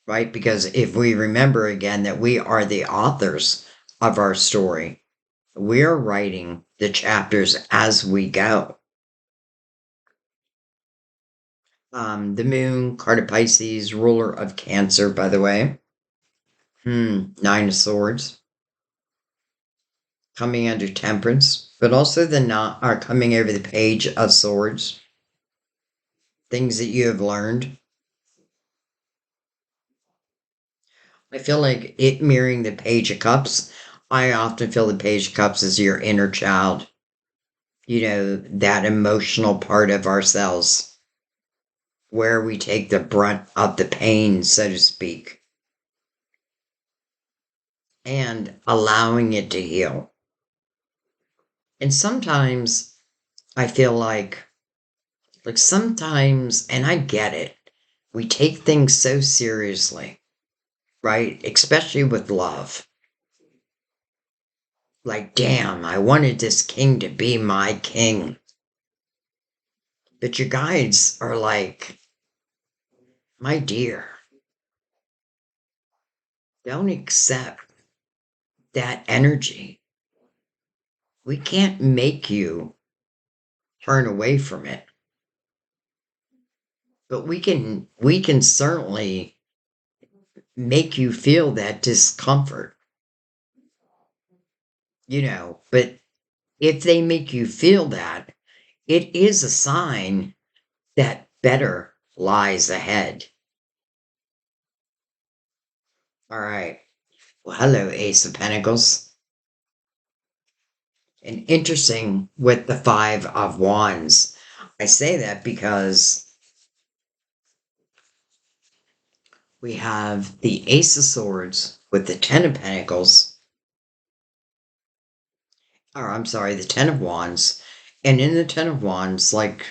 Right? Because if we remember again that we are the authors of our story, we're writing the chapters as we go. The moon, card of Pisces, ruler of Cancer, by the way. Nine of Swords. Coming under Temperance, but also the not are coming over the Page of Swords. Things that you have learned. I feel like it mirroring the Page of Cups. I often feel the Page of Cups as your inner child. that emotional part of ourselves where we take the brunt of the pain, so to speak, and allowing it to heal. And sometimes I feel like sometimes, and I get it, we take things so seriously, right? Especially with love. Like, damn, I wanted this king to be my king. But your guides are like, my dear, don't accept that energy. We can't make you turn away from it. But we can certainly make you feel that discomfort, but if they make you feel that, it is a sign that better lies ahead. All right. Well, hello, Ace of Pentacles. And interesting with the Five of Wands. I say that because we have the Ace of Swords with the Ten of Pentacles. Or, I'm sorry, the Ten of Wands. And in the Ten of Wands, like,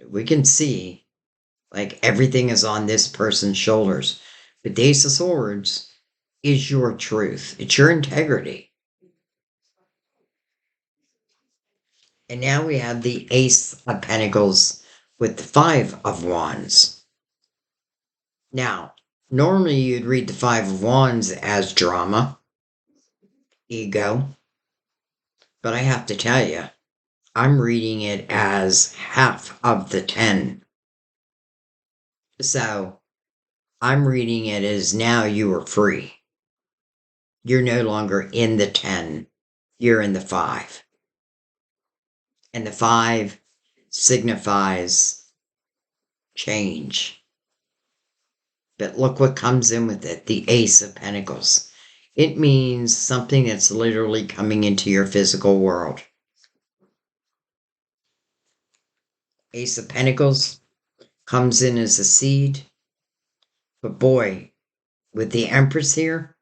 we can see, like, everything is on this person's shoulders. But the Ace of Swords is your truth. It's your integrity. And now we have the Ace of Pentacles with the Five of Wands. Now, normally you'd read the Five of Wands as drama, ego, but I have to tell you, I'm reading it as half of the 10. So, I'm reading it as now you are free. You're no longer in the 10, you're in the 5. And the 5 signifies change. But look what comes in with it, the Ace of Pentacles. It means something that's literally coming into your physical world. Ace of Pentacles comes in as a seed. But boy, with the Empress here,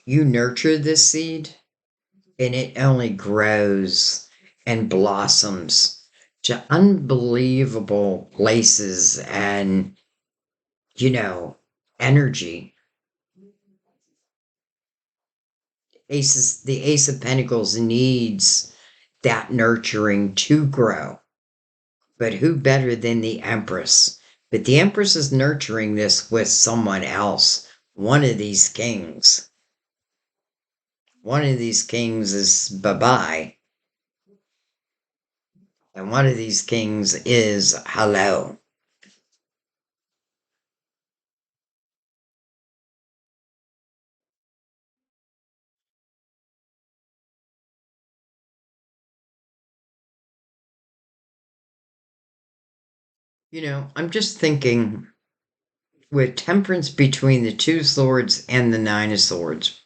you nurture this seed and it only grows and blossoms to unbelievable places and, energy. The Ace of Pentacles needs that nurturing to grow. But who better than the Empress? But the Empress is nurturing this with someone else, one of these kings. One of these kings is bye-bye. And one of these kings is hello. I'm just thinking with temperance between the Two Swords and the Nine of Swords.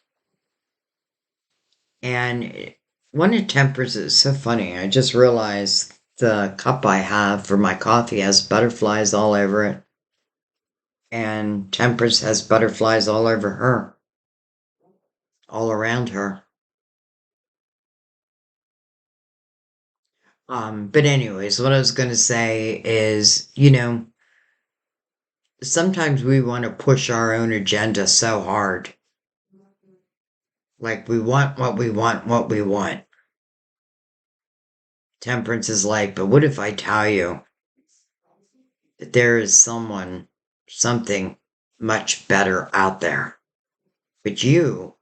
And one of temperance is so funny. I just realized the cup I have for my coffee has butterflies all over it. And temperance has butterflies all over her, all around her. But anyways, what I was going to say is, sometimes we want to push our own agenda so hard. Like we want what we want, what we want. Temperance is like, but what if I tell you that there is something much better out there? But you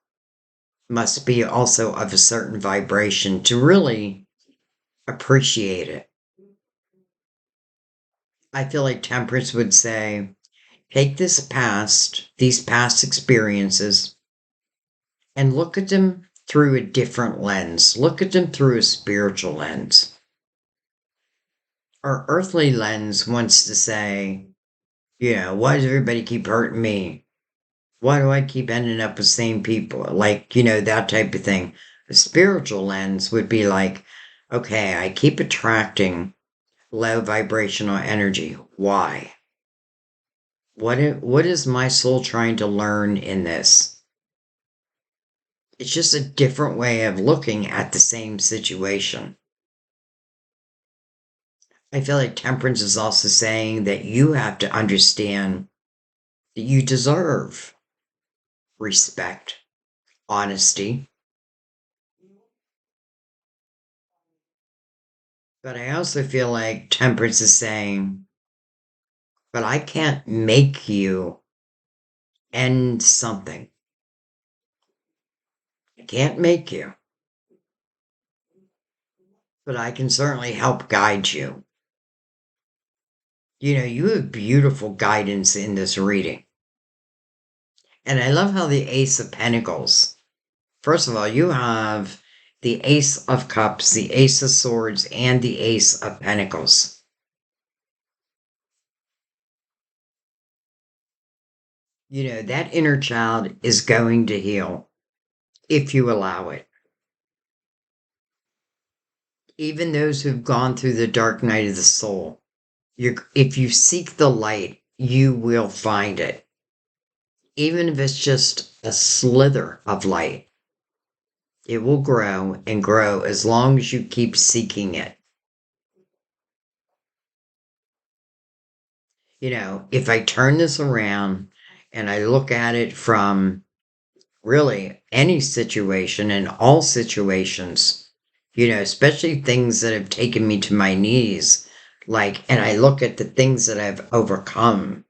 must be also of a certain vibration to really appreciate it. I feel like temperance would say, take these past experiences, and look at them through a different lens. Look at them through a spiritual lens. Our earthly lens wants to say, why does everybody keep hurting me? Why do I keep ending up with same people? Like, that type of thing. A spiritual lens would be like, Okay, I keep attracting low vibrational energy. Why? What is my soul trying to learn in this? It's just a different way of looking at the same situation. I feel like temperance is also saying that you have to understand that you deserve respect, honesty. But I also feel like temperance is saying, but I can't make you end something. I can't make you, but I can certainly help guide you. You know, you have beautiful guidance in this reading. And I love how the Ace of Pentacles, first of all, you have the Ace of Cups, the Ace of Swords, and the Ace of Pentacles. You know, that inner child is going to heal if you allow it. Even those who've gone through the dark night of the soul, if you seek the light, you will find it. Even if it's just a slither of light, it will grow and grow as long as you keep seeking it. You know, if I turn this around and I look at it from really any situation and all situations, you know, especially things that have taken me to my knees, like, and I look at the things that I've overcome,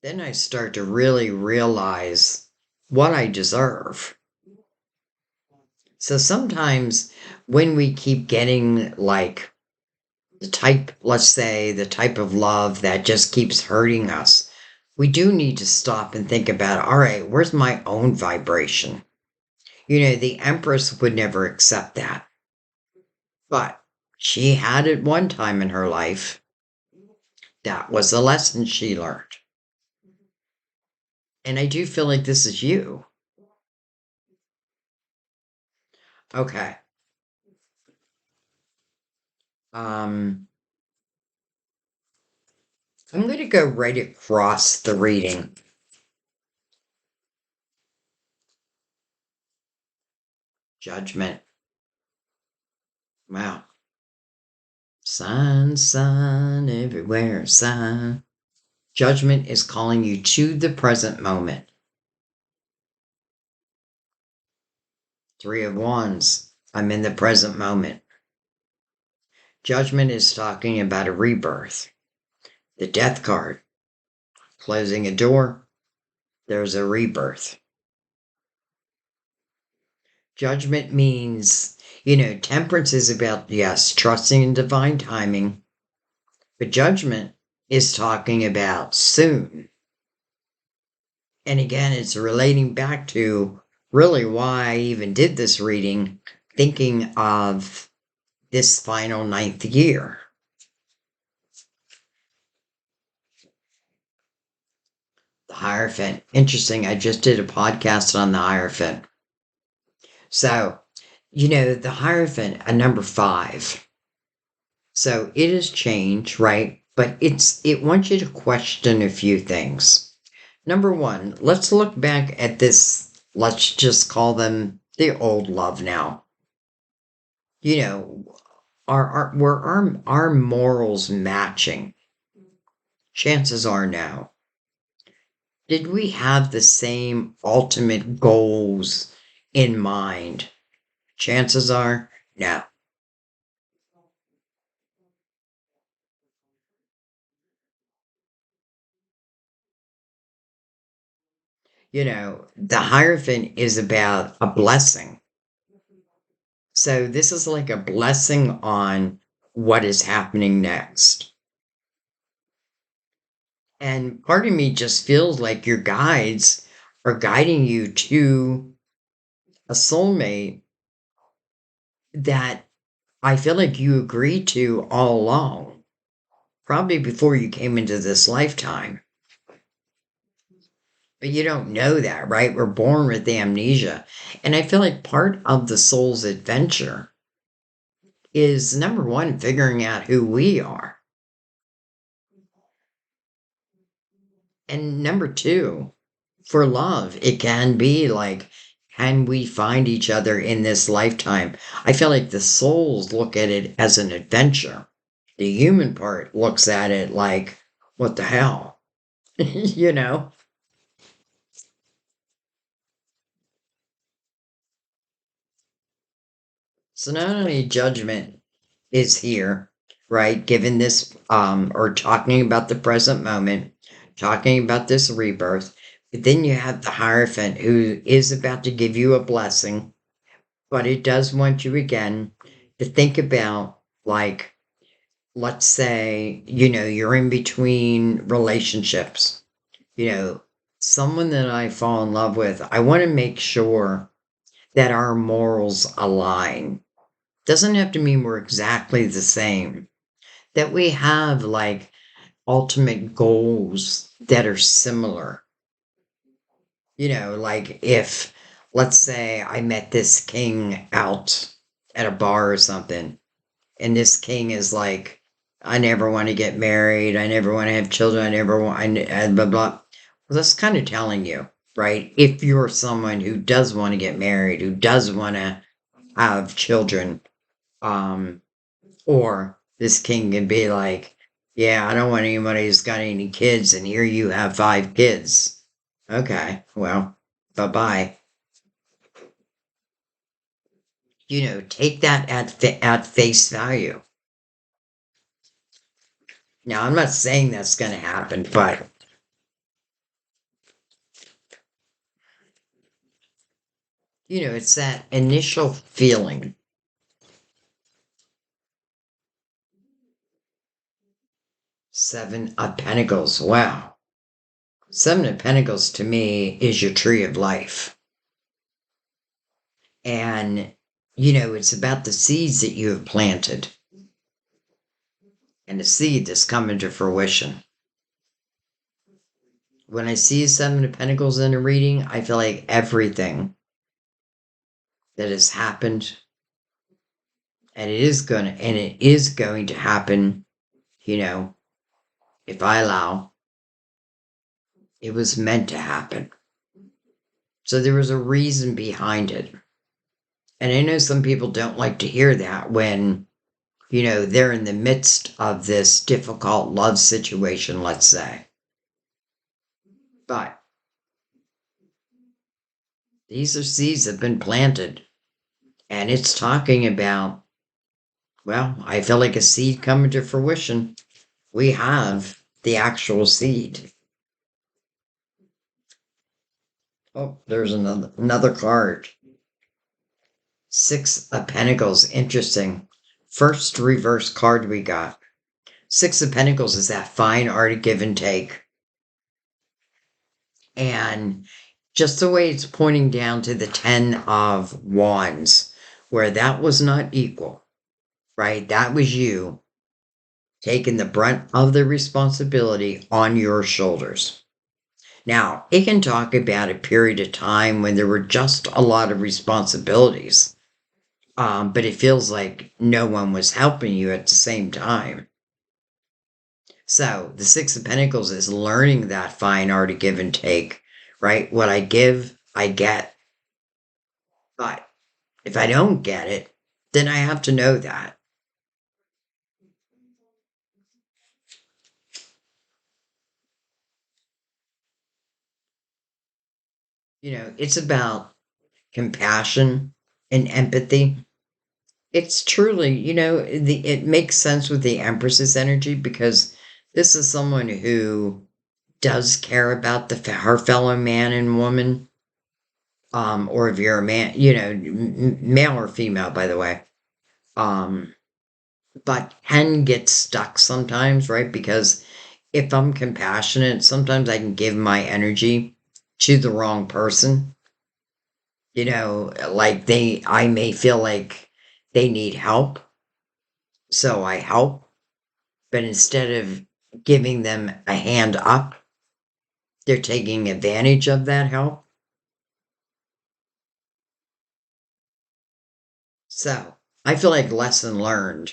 then I start to really realize what I deserve. So sometimes when we keep getting like the type, let's say, the type of love that just keeps hurting us, we do need to stop and think about, all right, where's my own vibration? You know, the Empress would never accept that. But she had it one time in her life. That was the lesson she learned. And I do feel like this is you. Okay. Um, I'm going to go right across the reading. Judgment. Wow. Sign, sign, everywhere, sign. Judgment is calling you to the present moment. Three of Wands. I'm in the present moment. Judgment is talking about a rebirth. The Death card. Closing a door. There's a rebirth. Judgment means, you know, temperance is about, yes, trusting in divine timing. But judgment is talking about soon. And again, it's relating back to really why I even did this reading, thinking of this final ninth year. The Hierophant. Interesting. I just did a podcast on the Hierophant. So, you know, the Hierophant, a number 5. So it has changed, right? But it wants you to question a few things. Number 1, let's look back at this. Let's just call them the old love now. You know, were our morals matching? Chances are no. Did we have the same ultimate goals in mind? Chances are no. You know, the Hierophant is about a blessing. So this is like a blessing on what is happening next. And part of me just feels like your guides are guiding you to a soulmate that I feel like you agreed to all along, probably before you came into this lifetime. But you don't know that, right? We're born with amnesia. And I feel like part of the soul's adventure is number one, figuring out who we are. And number two, for love, it can be like, can we find each other in this lifetime? I feel like the souls look at it as an adventure. The human part looks at it like, what the hell? you know? So not only judgment is here, right? Given this, or talking about the present moment, talking about this rebirth, but then you have the Hierophant who is about to give you a blessing, but it does want you again to think about, like, let's say, you're in between relationships, someone that I fall in love with, I want to make sure that our morals align. Doesn't have to mean we're exactly the same, that we have like ultimate goals that are similar. Like if, let's say, I met this king out at a bar or something, and this king is like, I never want to get married, I never want to have children, I never want, blah, blah. Well, that's kind of telling you, right? If you're someone who does want to get married, who does want to have children, um, or this king can be like, yeah, I don't want anybody who's got any kids, and here you have 5 kids. Okay, well, bye bye. Take that at face value. Now, I'm not saying that's going to happen, but it's that initial feeling. 7 of Pentacles. Wow. 7 of Pentacles to me is your tree of life. And, it's about the seeds that you have planted. And the seed that's coming to fruition. When I see 7 of Pentacles in a reading, I feel like everything that has happened, and it is going to happen, if I allow, it was meant to happen. So there was a reason behind it. And I know some people don't like to hear that when, they're in the midst of this difficult love situation, let's say. But these are seeds that have been planted. And it's talking about, well, I feel like a seed coming to fruition. We have the actual seed. Oh, there's another card. 6 of Pentacles. Interesting. First reverse card we got. 6 of Pentacles is that fine art of give and take. And just the way it's pointing down to the 10 of Wands, where that was not equal, right? That was you taking the brunt of the responsibility on your shoulders. Now, it can talk about a period of time when there were just a lot of responsibilities, but it feels like no one was helping you at the same time. So the 6 of Pentacles is learning that fine art of give and take, right? What I give, I get. But if I don't get it, then I have to know that. It's about compassion and empathy. It's truly, it makes sense with the Empress's energy because this is someone who does care about her fellow man and woman. Or if you're a man, male or female, by the way. Um, but can get stuck sometimes, right? Because if I'm compassionate, sometimes I can give my energy to the wrong person. Like I may feel like they need help, so I help, but instead of giving them a hand up, They're taking advantage of that help. So I feel like lesson learned.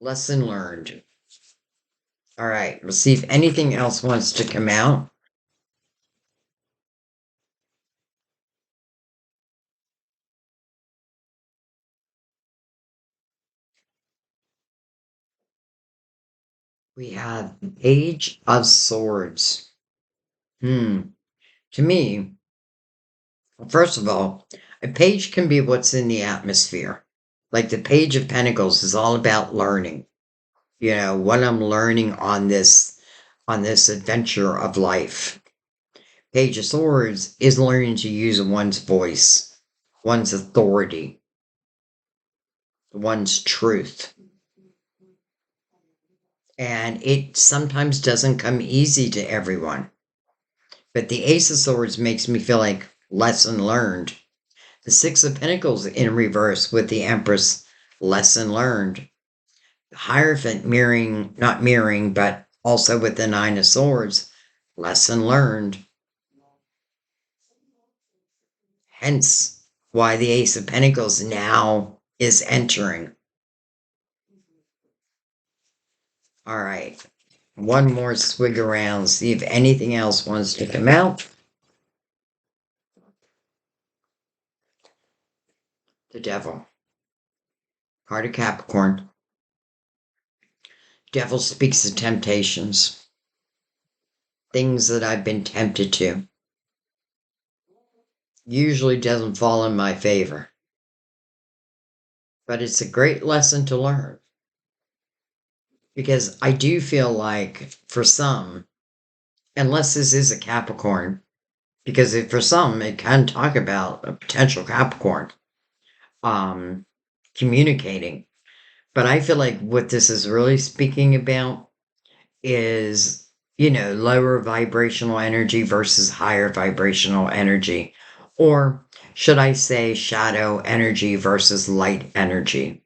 Lesson learned. All right, we'll see if anything else wants to come out. We have Page of Swords. Hmm. To me, first of all, a page can be what's in the atmosphere. Like the Page of Pentacles is all about learning. You know, what I'm learning on this adventure of life. Page of Swords is learning to use one's voice, one's authority, one's truth. And it sometimes doesn't come easy to everyone. But the Ace of Swords makes me feel like lesson learned. The Six of Pentacles in reverse with the Empress, lesson learned. The Hierophant mirroring, not mirroring, but also with the Nine of Swords, lesson learned. Hence why the Ace of Pentacles now is entering. All right. One more swig around, see if anything else wants to come out. The Devil. Card of Capricorn. Devil speaks of temptations. Things that I've been tempted to. Usually doesn't fall in my favor. But it's a great lesson to learn. Because I do feel like for some, unless this is a Capricorn, because for some, it can talk about a potential Capricorn communicating. But I feel like what this is really speaking about is, you know, lower vibrational energy versus higher vibrational energy. Or should I say shadow energy versus light energy?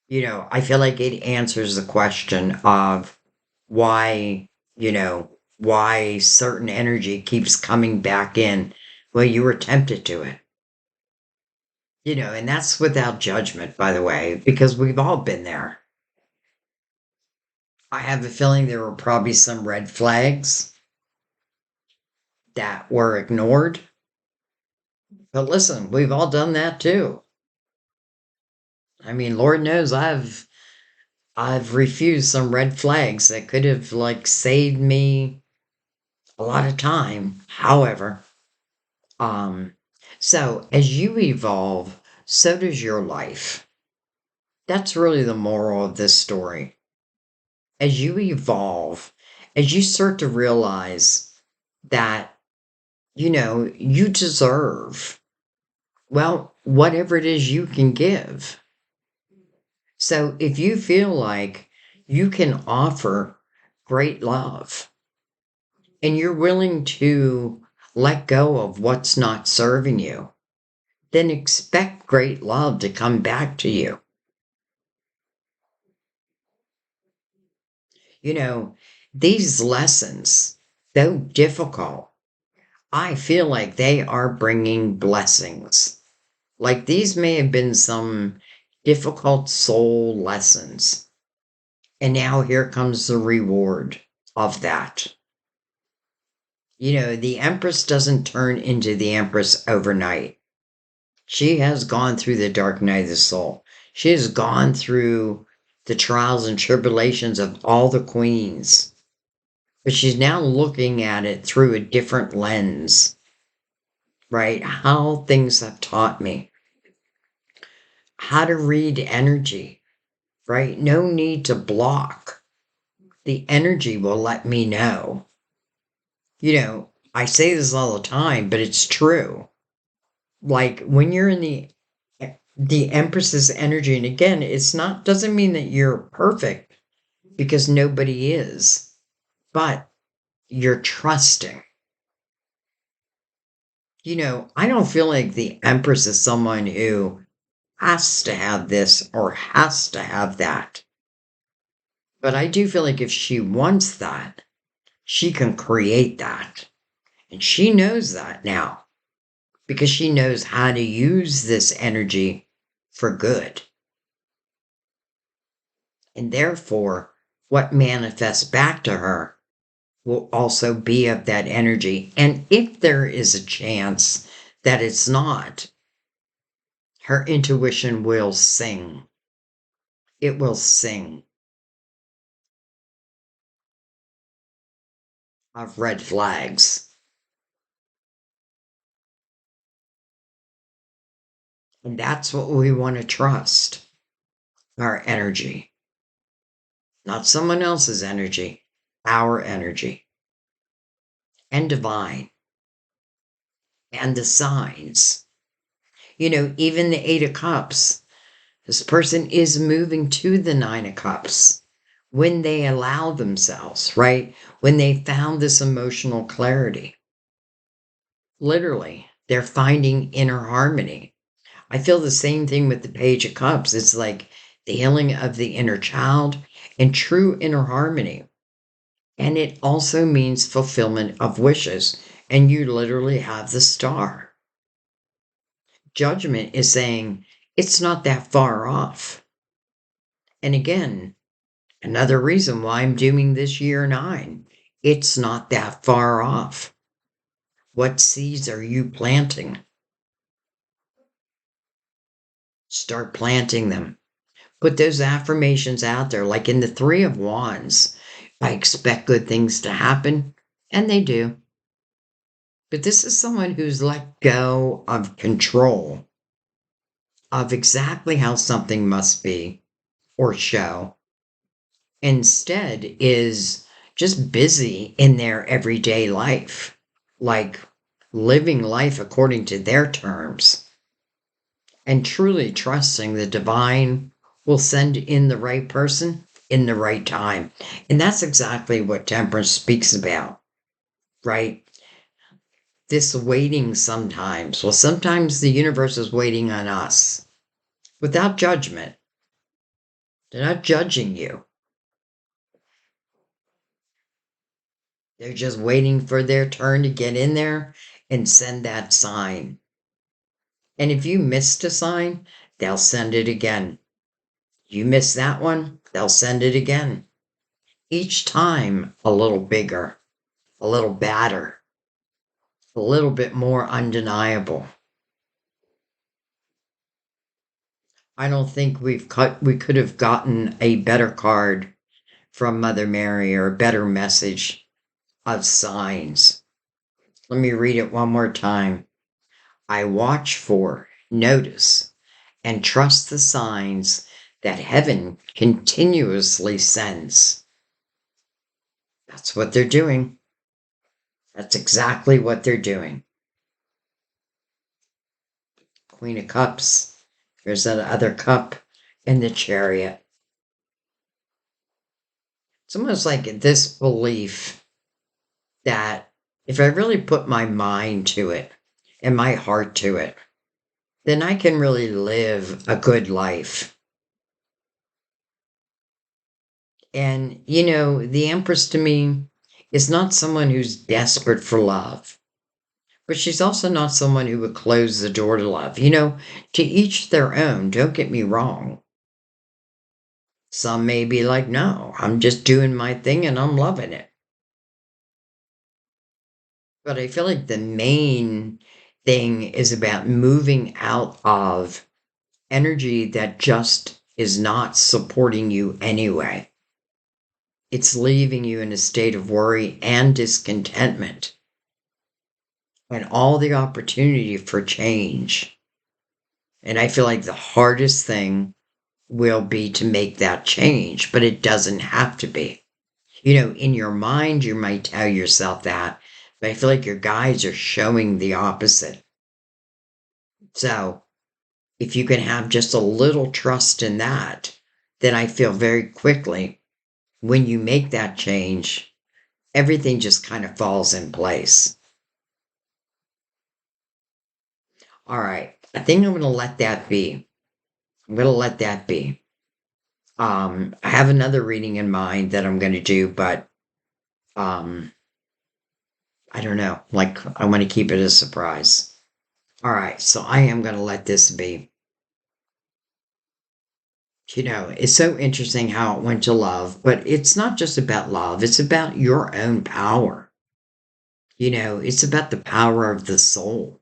You know, I feel like it answers the question of why, you know, why certain energy keeps coming back in. Well, you were tempted to it. You know, and that's without judgment, by the way, because we've all been there. I have a feeling there were probably some red flags that were ignored. But listen, we've all done that too. I mean, Lord knows I've refused some red flags that could have like saved me a lot of time. However, um so as you evolve, so does your life. That's really the moral of this story. As you evolve, as you start to realize that, you know, you deserve, well, whatever it is you can give. So if you feel like you can offer great love and you're willing to let go of what's not serving you, then expect great love to come back to you. You know, these lessons, though difficult, I feel like they are bringing blessings. Like these may have been some difficult soul lessons. And now here comes the reward of that. You know, the Empress doesn't turn into the Empress overnight. She has gone through the dark night of the soul. She has gone through the trials and tribulations of all the queens. But she's now looking at it through a different lens, right? How things have taught me. How to read energy, right? No need to block. The energy will let me know. You know, I say this all the time, but it's true. Like when you're in the Empress's energy, and again, it's not doesn't mean that you're perfect because nobody is, but you're trusting. You know, I don't feel like the Empress is someone who has to have this or has to have that. But I do feel like if she wants that, she can create that. And she knows that now because she knows how to use this energy for good. And therefore, what manifests back to her will also be of that energy. And if there is a chance that it's not, her intuition will sing. It will sing of red flags. And that's what we want to trust, our energy, not someone else's energy, our energy, and divine, and the signs. Even the Eight of Cups, this person is moving to the Nine of Cups when they allow themselves, right? When they found this emotional clarity. Literally, they're finding inner harmony. I feel the same thing with the Page of Cups. It's like the healing of the inner child and true inner harmony. And it also means fulfillment of wishes. And you literally have the star. Judgment is saying it's not that far off. And again, another reason why I'm doing this year 9. It's not that far off. What seeds are you planting? Start planting them. Put those affirmations out there, like in the Three of Wands. I expect good things to happen, and they do. But this is someone who's let go of control of exactly how something must be or show. Instead, is just busy in their everyday life, like living life according to their terms, and truly trusting the divine will send in the right person in the right time. And that's exactly what Temperance speaks about, right? This waiting sometimes. Well, sometimes the universe is waiting on us without judgment. They're not judging you. They're just waiting for their turn to get in there and send that sign. And if you missed a sign, they'll send it again. You miss that one, they'll send it again. Each time a little bigger, a little badder, a little bit more undeniable. I don't think we could have gotten a better card from Mother Mary or a better message of signs. Let me read it one more time. I watch for, notice, and trust the signs that heaven continuously sends. That's what they're doing. That's exactly what they're doing. Queen of Cups. There's that other cup in the Chariot. It's almost like this belief that if I really put my mind to it and my heart to it, then I can really live a good life. And, the Empress to me is not someone who's desperate for love, but she's also not someone who would close the door to love. To each their own, don't get me wrong. Some may be like, no, I'm just doing my thing and I'm loving it. But I feel like the main thing is about moving out of energy that just is not supporting you anyway. It's leaving you in a state of worry and discontentment and all the opportunity for change. And I feel like the hardest thing will be to make that change, but it doesn't have to be. In your mind, you might tell yourself that, but I feel like your guides are showing the opposite. So if you can have just a little trust in that, then I feel very quickly when you make that change, everything just kind of falls in place. All right. I think I'm going to let that be. I'm going to let that be. I have another reading in mind that I'm going to do, but um, I don't know. Like, I want to keep it a surprise. All right, so I am going to let this be. It's so interesting how it went to love, but it's not just about love, it's about your own power. It's about the power of the soul,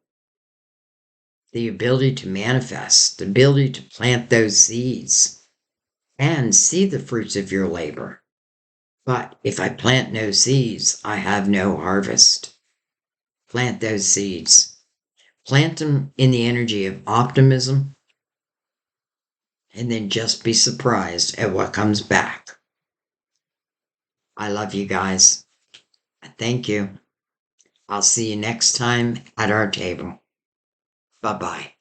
the ability to manifest, the ability to plant those seeds and see the fruits of your labor. But if I plant no seeds, I have no harvest. Plant those seeds. Plant them in the energy of optimism, and then just be surprised at what comes back. I love you guys. Thank you. I'll see you next time at our table. Bye bye.